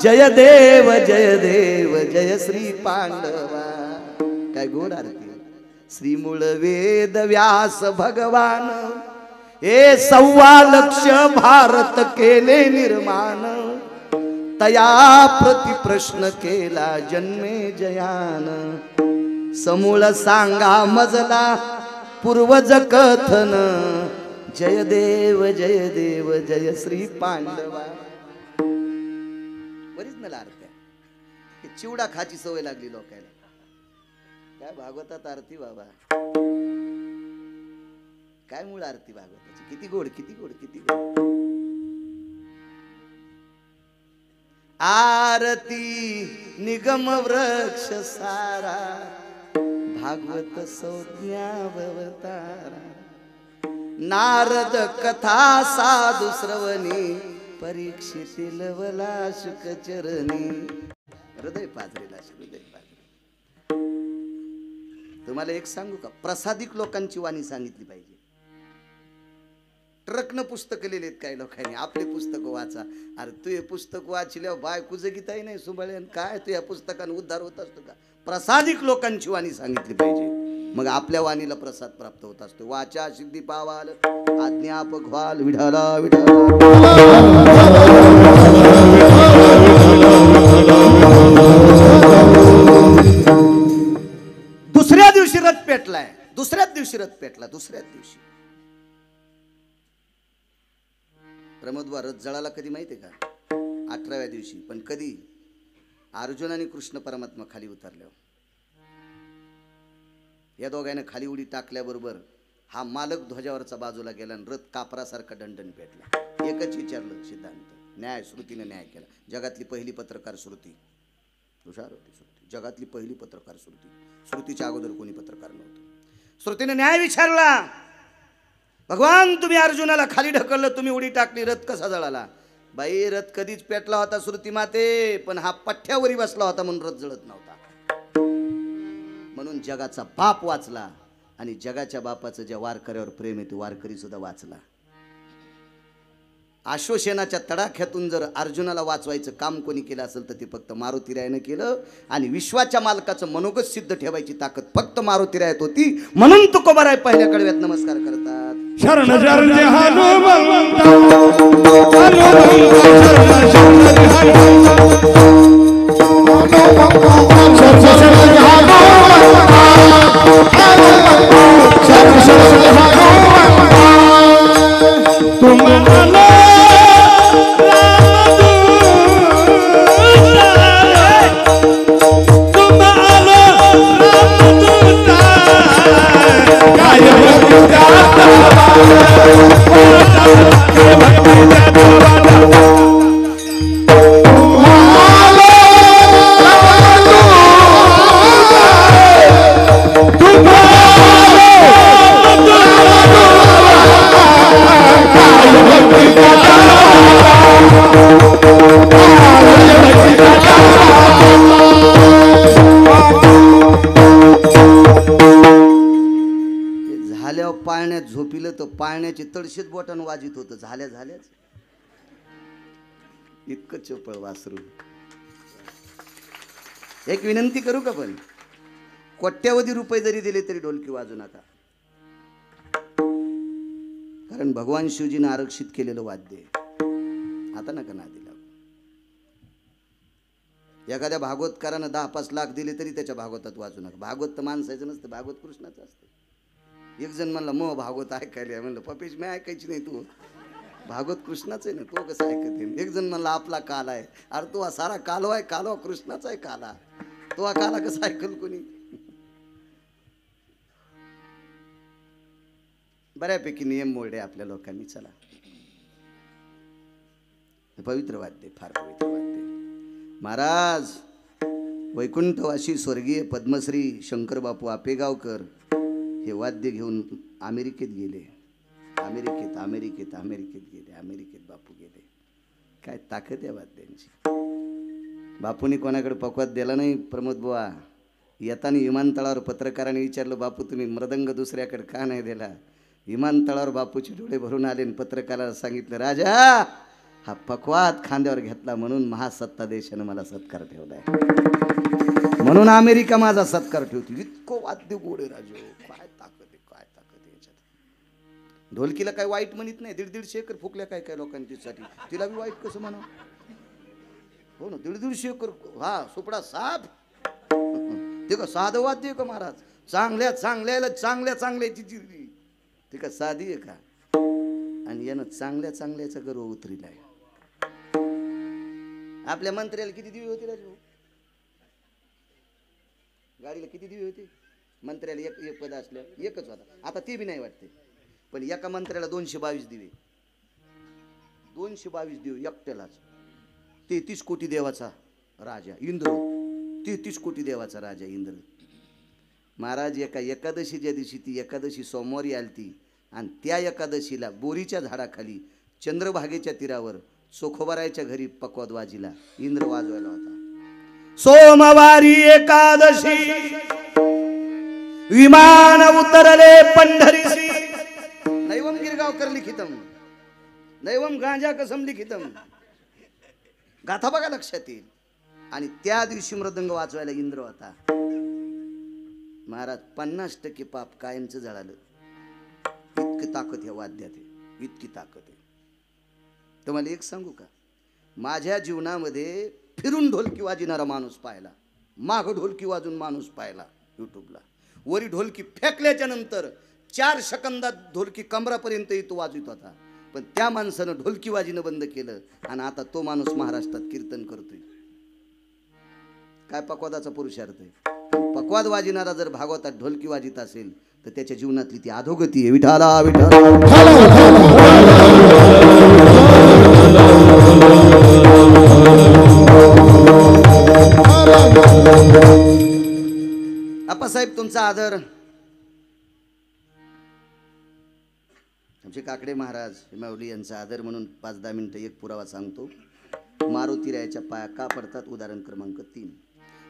जय देव जय श्री पांडवा. काय गोड आरती. श्री मूळ वेद व्यास भगवान. हे 1.25 लक्ष भारत केले निर्माण. तया प्रति प्रश्न केला जन्मे जयान. समूळ सांगा मजला पूर्वज कथन. जय देव जय श्री पांडवा. ओरिजिनल अर्थ आहे. चिवडा खाची सवय लागली लोकांना. काय भागवतात आरती बाबा, काय मूळ आरती भागवताची. किती गोड किती गोड किती गोड. आरती निगम वृक्ष सारा. भागवत संज्ञावतारा. नारद कथा साधु श्रवणी. परीक्षितील वला शुकचरणी. हृदय पाजरेला हृदय पाजरे. तुम्हाला एक सांगू का, प्रसादिक लोकांची वाणी सांगितली पाहिजे. ट्रकनं पुस्तकं लिहिलेत काही लोकांनी. आपले पुस्तक वाचा. अरे तू हे पुस्तक वाचल्यावर बायको जगीताही नाही सुबळे. काय तू या पुस्तकाने उद्धार होत असतो का? प्रसादिक लोकांची वाणी सांगितली पाहिजे, मग आपल्या वाणीला प्रसाद प्राप्त होत असतो. वाचा सिद्धी पावाल आज्ञापक व्हाल विठाला विठाला. दुसऱ्या दिवशी रथ पेटलाय. दुसऱ्याच दिवशी रथ पेटला. दुसऱ्याच दिवशी प्रमोदवा रथ जळाला कधी माहितीये का? 18व्या दिवशी. पण कधी? अर्जुन आणि कृष्ण परमात्मा खाली उतरल्यावर. या दोघांना खाली उडी टाकल्याबरोबर हा मालक ध्वजावरचा बाजूला गेला आणि रथ कापरासारखा दणदण पेटला. एकच विचारलं सिद्धांत, न्याय, श्रुतीने न्याय केला. जगातली पहिली पत्रकार श्रुती, हुशार होती श्रुती, जगातली पहिली पत्रकार श्रुती. श्रुतीच्या अगोदर कोणी पत्रकार नव्हतं. श्रुतीने न्याय विचारला. भगवान तुम्ही अर्जुनाला खाली ढकललं, तुम्ही उडी टाकली, रथ कसा जळाला? बाई रथ कधीच पेटला होता श्रुती माते, पण हा पठ्ठ्यावरी बसला होता म्हणून रथ जळत नव्हता. म्हणून जगाचा बाप वाचला आणि जगाच्या बापाचं ज्या वारकऱ्यावर प्रेम आहे तो वारकरी सुद्धा वाचला. आश्वसेनाच्या तडाख्यातून जर अर्जुनाला वाचवायचं काम कोणी केलं असेल तर ते फक्त मारुतीरायानं केलं. आणि विश्वाच्या मालकाचं मनोगत सिद्ध ठेवायची ताकद फक्त मारुतीरायात होती. म्हणून तुकोबाराय पहिल्या कडव्यात नमस्कार करतात. शरण शरण हनुमंता पाळण्यात झोपिलं तर पाळण्याचे तळशीत बोटान वाजित होतं. झाल्याच इतकं चपळ वासरू. एक विनंती करू का? पण कोट्यावधी रुपये जरी दिले तरी ढोलकी वाजू नका, कारण भगवान शिवजीने आरक्षित केलेलं वाद्य. आता नका ना दिला. एखाद्या भागवतकारानं 10-5 लाख दिले तरी त्याच्या भागवतात वाजू नका. भागवत तर माणसाचं नसतं, भागवत कृष्णाचं असतं. एक जण म्हणला मग भागवत ऐकायला, म्हणलं पपेश मी ऐकायची नाही, तू भागवत कृष्णाचं आहे ना, तो कसं ऐकते? एक जण म्हणला आपला काल आहे. अरे तो सारा कालवा आहे, कालवा कृष्णाचा आहे. काला तो काला कसा ऐकल कोणी? बऱ्यापैकी नियम मोडे आपल्या लोकांनी. चला, पवित्र वाद्य, फार पवित्र वाद्य. महाराज वैकुंठवासी स्वर्गीय पद्मश्री शंकर बापू आपेगावकर हे वाद्य घेऊन अमेरिकेत गेले. अमेरिकेत बापू गेले. काय ताकद आहे वाद्यांची. बापूंनी कोणाकडे पकवाद दिला नाही. प्रमोद बुवा येताना विमानतळावर पत्रकारांनी विचारलं, बापू तुम्ही मृदंग दुसऱ्याकडे का नाही दिला? विमानतळावर बापूचे डोळे भरून आले आणि पत्रकाराला सांगितलं, राजा हा पकवाद खांद्यावर घेतला म्हणून महासत्ताधीशानं मला सत्कार ठेवलाय, म्हणून अमेरिका माझा सत्कार ठेवते. इतकं वाद्य गोड आहे राजू. काय ताकद आहे, काय ताकद आहे याच्यात. ढोलकीला काय वाईट म्हणत नाही. 150 एकर फुकल्या काय काय लोकांच्यासाठी, तिला बी वाईट कसं म्हणा? हो ना, 150 एकर. हा सुपडा साप ते का साधं वाद्य आहे का महाराज? चांगल्याची चिरली ते का साधी आहे का? आणि यानं चांगल्याचा गर्व उतरिला आहे. आपल्या मंत्र्याला किती दिवे होते राजू? गाडीला किती दिवे होते? मंत्र्याला एक पद असल्या एकच होता. आता ते बी नाही वाटते. पण एका मंत्र्याला 222 दिवे. 222 दिवे एकट्यालाच. 33 कोटी देवाचा राजा इंद्र. 33 कोटी देवाचा राजा इंद्र. महाराज एका एकादशीच्या दिवशी, ती एकादशी सोमवारी आलती, आणि त्या एकादशीला बोरीच्या झाडाखाली चंद्रभागेच्या तीरावर चोखोबारायच्या घरी पकवाद वाजिला. इंद्र वाजवायला होता. सोमवारी एकादशी विमान उतरले पंढरीसी. नैवम गिरगावकर लिखितम, नैवम गांजा कसम लिखितम. गाथा बघा लक्षात येईल. आणि त्या दिवशी मृदंग वाजवायला इंद्र होता. महाराज 50% पाप कायमचं जळालं. इतकी ताकद ह्या वाद्यात आहे, इतकी ताकद आहे. तुम्हाला एक सांगू का? माझ्या जीवनामध्ये फिरून ढोलकी वाजवणारा माणूस पाहिला, माग ढोलकी वाजून माणूस पाहिला युट्यूबला. वरी ढोलकी फेकल्याच्या नंतर 4 सेकंदात ढोलकी कमरापर्यंत तो वाजवित होता. पण त्या माणसानं ढोलकी वाजणं बंद केलं आणि आता तो माणूस महाराष्ट्रात कीर्तन करतोय. काय पकवादाचा पुरुषार्थ आहे. पकवाद वाजणारा जर भागवतात ढोलकी वाजित असेल तर त्याच्या जीवनातली ती अधोगती आहे. विठाला विठाला. काकडे महाराज माऊली यांचा आदर म्हणून 5-10 मिनिटं एक पुरावा सांगतो. मारुतीरायाच्या पाया का पडतात? उदाहरण क्रमांक 3.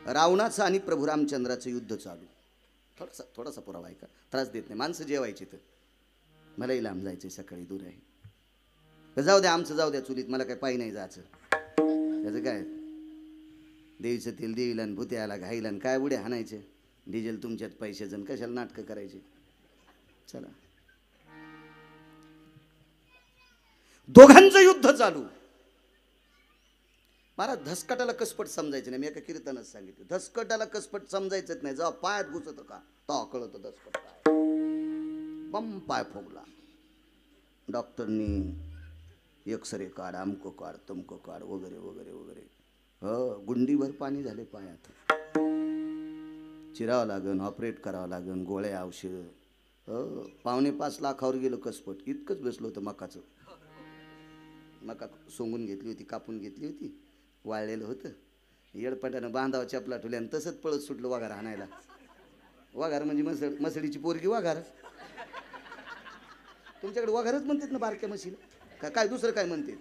रावणाचं आणि प्रभू रामचंद्राचं युद्ध चालू. थोडासा पुरावा आहे का? त्रास देत नाही. माणसं जेवायची तर मलाही लांब जायचं, सकाळी दूर आहे. जाऊ द्या, आमचं जाऊ द्या चुलीत, मला काय पायी नाही जायचं. त्याचं काय, देवीचं तेल देवीला आणि भुत्याला घाईला आणि काय उड्या हाणायचे, डिझेल तुमच्यात पैशाचं, कशाला नाटकं करायचे. चला, दोघांचं युद्ध चालू. महाराज धसकटाला कसपट समजायचं नाही. मी एका कीर्तनात सांगितलं, धसकटाला कसपट समजायचंच नाही. जेव्हा पायात घुसत का तो कळत धसकट काय. बम पाय फोगला. डॉक्टरनी एक्सरे काढ, अमको काढ, तमको काढ, वगैरे वगैरे वगैरे. गुंडीभर पाणी झाले पायात. चिरावं लागन, ऑपरेट करावं लागन, गोळ्या औषध. 5.25 लाखावर गेलं कसपट. इतकंच बसलो होतं मकाचं. मका सोंगून घेतली होती, कापून घेतली होती, वाळलेलं होतं. येडपटानं बांधावं चपला ठेवल्या आणि तसंच पळत सुटलं वाघार हाणायला. वाघार म्हणजे मसडीची पोरगी वाघार. तुमच्याकडे वाघारच म्हणतात ना बारक्या म्हशीला, काय दुसरं काय म्हणते?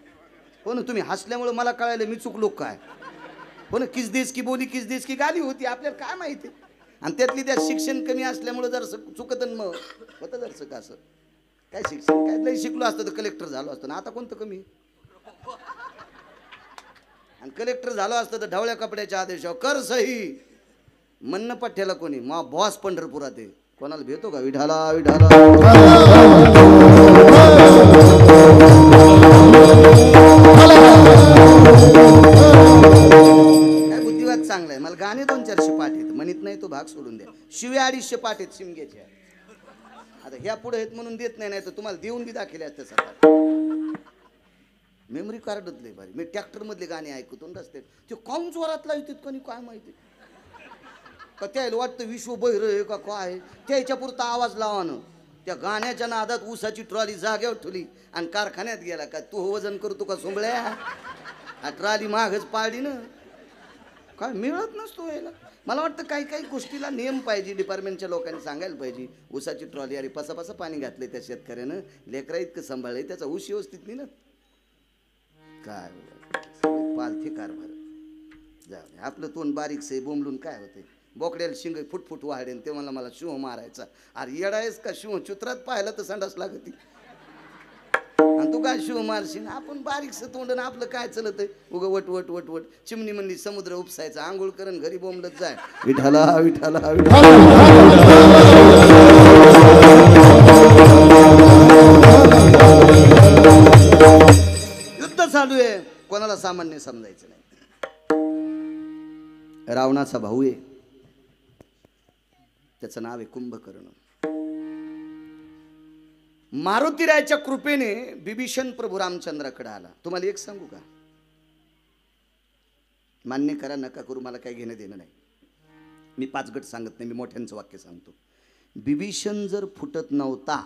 हो ना, तुम्ही हसल्यामुळं मला कळायलं मी चुकलो काय. हो ना, किस देश की बोली किस देश की गाली होती, आपल्याला काय माहिती. आणि त्यातली त्यात शिक्षण कमी असल्यामुळं जर चुकत मग होतं जरसं का असं. काय शिक्षण काय लई शिकलो असतं तर कलेक्टर झालो असतो ना. आता कोणतं कमी. आणि कलेक्टर झालो असतं तर ढवळ्या कपड्याच्या आदेशावर कर सही म्हणणं पठ्ठ्याला कोणी मा बॉस पंढरपुरात आहे. कोणाला भेटतो का? विठाला विठाला. काय बुद्धिवाद चांगला आहे. मला गाणे 200-400 पाठ आहेत, म्हणत नाही तो भाग सोडून द्या. शिव्या 250 पाठ आहेत शिमग्याच्या. आता ह्या पुढे आहेत म्हणून देत नाही, नाही तर तुम्हाला देऊन बी दाखले असते सकाळ. मेमरी कार्डच लय भारी. मी ट्रॅक्टर मधले गाणे ऐकतो रस्ते. ते काऊन जोरातला येतात कोणी काय माहिती. का त्याला वाटतं विश्व बहिर आहे का काय. त्याच्या पुरता आवाज लावानं. त्या गाण्याच्या नादात ऊसाची ट्रॉली जाग्यावर ठेवली आणि कारखान्यात गेला. का तू वजन करतो का सोंबळ्या. हा ट्रॉली मागच पाडली ना. काय मिळत नसतो यायला. मला वाटतं काही काही गोष्टीला नियम पाहिजे. डिपार्टमेंटच्या लोकांनी सांगायला पाहिजे. ऊसाची ट्रॉली अरे पसा पाणी घातले त्या शेतकऱ्यानं, लेकरा इतकं सांभाळले, त्याचा ऊस व्यवस्थित नाही ना. काय पालथी कारभार. जाऊ आपलं तोंड बारीकसे बोंबलून काय होते. बोकड्याला शिंग फुटफुट वाढेन ते मला शिव मारायचा. अरे येडायस का शिव चित्रात पाहिलं तर संडास लागती. आणि तू काय शिव मारशील. आपण बारीकसं तोंड ना आपलं काय चलत आहे. उगं वट वट वट वट चिमणी म्हणली समुद्र उपसायचा. आंघोळ करून घरी बोंबलत जाय. विठाला विठाला विठाला. युद्ध चालू आहे, कोणाला सामान्य समजायचं नाही. रावणाचा भाऊ आहे, त्याचं नाव आहे कुंभकर्ण. मारुतीरायाच्या कृपेने बिभीषण प्रभू रामचंद्राकडे आला. तुम्हाला एक सांगू का? मान्य करा नका करू, मला काही घेणं देणं नाही. मी 5 गट सांगत नाही, मी मोठ्यांचं वाक्य सांगतो. बिभीषण जर फुटत नव्हता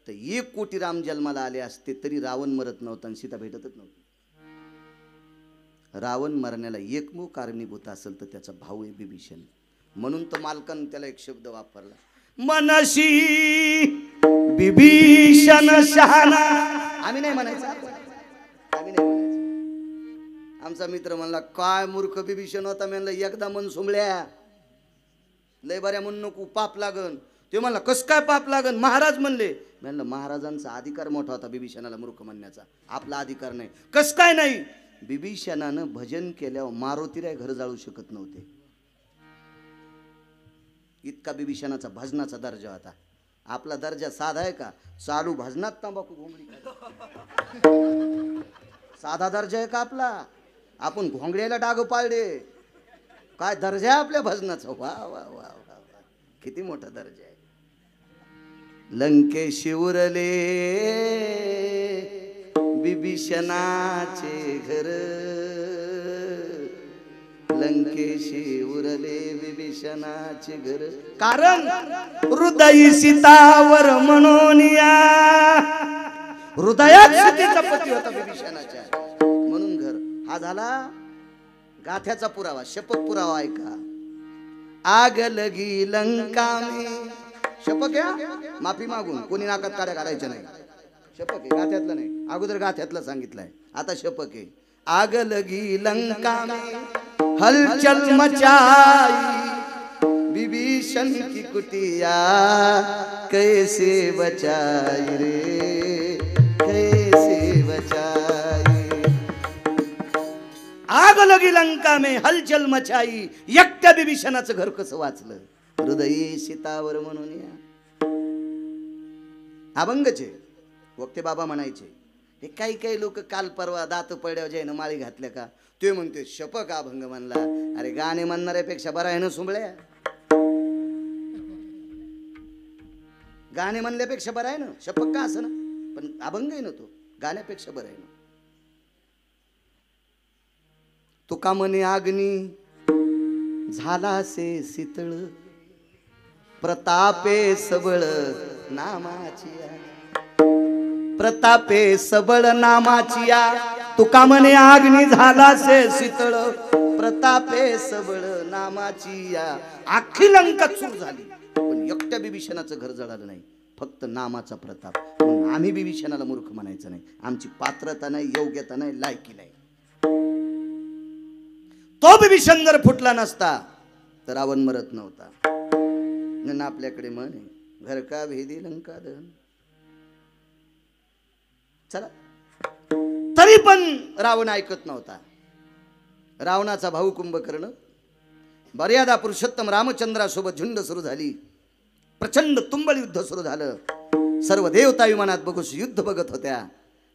तर 1 कोटी राम जन्माला आले असते तरी रावण मरत नव्हता आणि सीता भेटतच नव्हती. रावण मरण्याला एकमेव कारणीभूत असेल तर त्याचा भाऊ आहे बिभीषण. म्हणून तर मालकानं त्याला एक शब्द वापरला, मनशी बिभीषण शहाणा. आम्ही नाही म्हणायचं, आम्ही नाही म्हणायचं. आमचा मित्र म्हणला काय मूर्ख बिभीषण होता. मी म्हणलं एकदा मन सोमळ्या लय बऱ्या म्हणून नको, पाप लागन. ते म्हणला कस काय पाप लागन. महाराज म्हणले. म्हणलं महाराजांचा अधिकार मोठा होता बिभीषणाला मूर्ख म्हणण्याचा, आपला अधिकार नाही. कस काय नाही. बिभीषणानं भजन केल्यावर मारुतीराय घर जाळू शकत नव्हते. इतका बिभीषणाचा भजनाचा दर्जा होता. आपला दर्जा साधा आहे का? चालू भजनात तंबाखू घोंगडी. साधा दर्जा आहे का आपला? आपण घोंगड्याला डाग पाळले. काय दर्जा आहे आपल्या भजनाचा. वा वा वा वा वा, किती मोठा दर्जा आहे. लंकेशी उरले बिभीषणाचे घर, लंकेशी उरले बिभीषणाचे घर. कारण हृदयी सीतावर म्हणून या. हृदयात सीतेचा पती होता बिभीषणाच्या, म्हणून घर. हा झाला गाथ्याचा पुरावा, शपथ पुरावा. ऐका. आग लगी लंका में शपक या माफी मागून कोणी नाकात काड्या काढायच्या नाही. शपक आहे, गाथ्यातलं नाही. अगोदर गाथ्यातलं सांगितलंय, आता शपक आहे. आग लगी लंका में हलचल मचाई, विभीषण की कुटिया कैसे बचाई रे, कैसे बचाई. आग लगी लंका में हलचल मचाई, एकट्या विभीषणाचं घर कसं वाचलं. हृदयी सीतावर म्हणून या अभंगचे वक्ते बाबा म्हणायचे. हे काही काही लोक काल परवा दात पड्यावर जाईन माळी घातल्या का ते म्हणते शपक अभंग म्हणला. अरे गाणे म्हणणाऱ्यापेक्षा बरा आहे ना सुंबळ्या. गाणे म्हणल्यापेक्षा बरा आहे ना. शपक का असं ना, पण अभंग आहे ना तो, गाण्यापेक्षा बरा आहे ना. तुका म्हणे अग्नी झाला से शीतळ, प्रतापे सबळ नामाची, प्रतापे सबळ नामाचिया. तुका म्हणे अग्नी झाला से शीतळ, प्रतापे सबळ नामाचिया. अख्खी लंका चूर झाली पण एकट्या विभीषणाचं घर जळालं नाही, फक्त नामाचा प्रताप. म्हणून आम्ही विभीषणाला मूर्ख म्हणायचं नाही. आमची पात्रता नाही, योग्यता नाही, लायकी नाही. तो विभीषण जर फुटला नसता तर रावण मरत नव्हता. न आपल्याकडे म्हण आहे, घर का भेदी लंका दहन. चला, तरी पण रावण ऐकत नव्हता. रावणाचा भाऊ कुंभकर्ण मर्यादा पुरुषोत्तम रामचंद्रासोबत झुंड सुरू झाली. प्रचंड तुंबळ युद्ध सुरू झालं. सर्व देवता विमानात बघूस युद्ध बघत होत्या.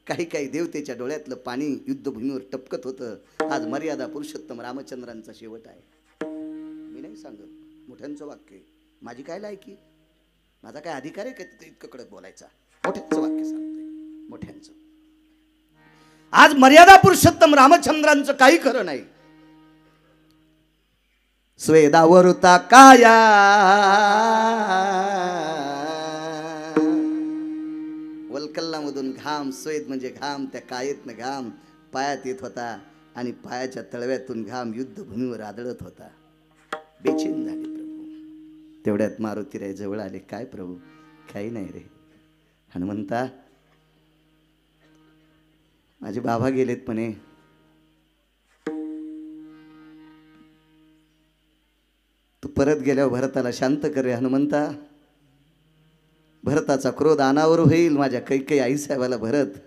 काही काही देवतेच्या डोळ्यातलं पाणी युद्धभूमीवर टपकत होतं. आज मर्यादा पुरुषोत्तम रामचंद्रांचा शेवट आहे. मी नाही सांगत, मोठ्यांचं वाक्य. माझी काय लायकी, माझा काय अधिकार आहे का तिथे इतकं कडक बोलायचा. मोठ्यांचं वाक्य सांगतोय, मोठ्यांचं. आज मर्यादा पुरुषोत्तम रामचंद्रांचं काही खरं नाही. स्वेदावरुता काया वल्कल्लामधून घाम, स्वेद म्हणजे घाम, त्या कायेतनं घाम पायात येत होता आणि पायाच्या तळव्यातून घाम युद्धभूमीवर आदळत होता. बेचैन झाले प्रभू. तेवढ्यात मारुतीराय जवळ आले. काय प्रभू? काही नाही रे. हनुमंता, माझे बाबा गेलेत म्हणे. तू परत गेल्यावर भरताला शांत कर रे हनुमंता. भरताचा क्रोध अनावर होईल. माझ्या कैकेयी आईसाहेबाला भरत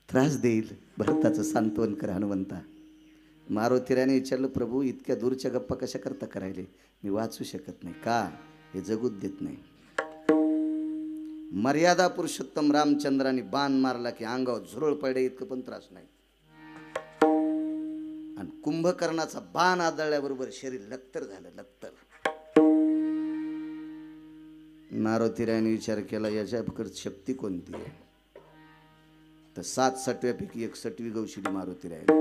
त्रास देईल. भरताचं सांत्वन कर हनुमंता. मारुतीरायाने विचारलं, प्रभू इतक्या दूरच्या गप्पा कशा करता करायले? मी वाचू शकत नाही. का? हे जगूच देत नाही. मर्यादा पुरुषोत्तम रामचंद्राने बाण मारला की अंगावर झुरळ पडे इतकं पण त्रास नाही. आणि कुंभकर्णाचा बाण आदळल्याबरोबर शरीर लक्तर झालं, लक्तर. मारुतीरायाने विचार केला, याच्याकडे शक्ती कोणती आहे? तर 7 सटव्यापैकी एक सटवी गौशिली मारुतीरायाने.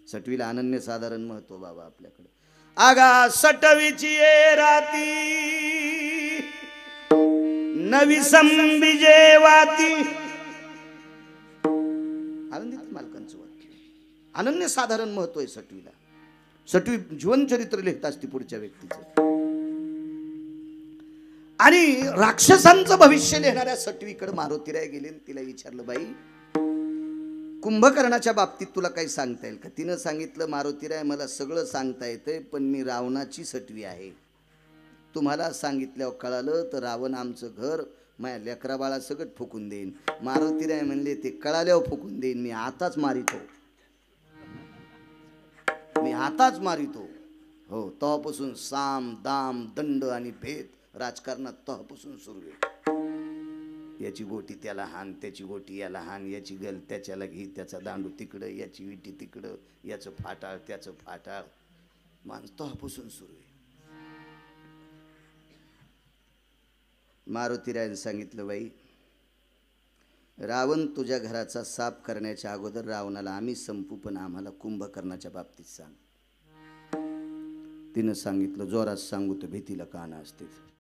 सटवीला अनन्यसाधारण महत्व बाबा आपल्याकडे. आगा सटवीची ये राती नवी संबिजे वाती. आनंदित मालकांचं वाक्य. अनन्यसाधारण महत्व आहे सटवीला. सटवी जीवनचरित्र लिहित असते पुढच्या व्यक्तीचं. आणि राक्षसांचं भविष्य लिहिणाऱ्या सटवीकडे मारुतीराय गेले. तिला विचारलं, बाई कुंभकर्णाच्या बाबतीत तुला काही सांगता येईल का? तिनं सांगितलं, मारुतीराय मला सगळं सांगता येतंय पण मी रावणाची सटवी आहे. तुम्हाला सांगितल्यावर कळालं तर रावण आमचं घर माझ्या लेकरा बाळा सगळं फुकून देईन. मारुतीराय म्हणले, ते कळाल्यावर फुकून देईन. मी आताच मारितो, मी आताच मारितो. हो, तेव्हापासून साम दाम दंड आणि भेद राजकारणात तेव्हापासून सुरू आहे. याची गोटी त्याला हान, त्याची गोटी याला हान, याची गल त्याच्याला घे, त्याचा दांडू तिकडं, याची विटी तिकडं, याचं फाटाळ त्याचं फाटाळ. माणूस तेव्हापासून सुरू आहे. मारुतीरायाने सांगितलं, बाई रावण तुझ्या घराचा साफ करण्याच्या अगोदर रावणाला आम्ही संपू, पण आम्हाला कुंभकर्णाच्या बाबतीत सांग. तिनं सांगितलं, जोरात सांगू तर भीतीला कान असते.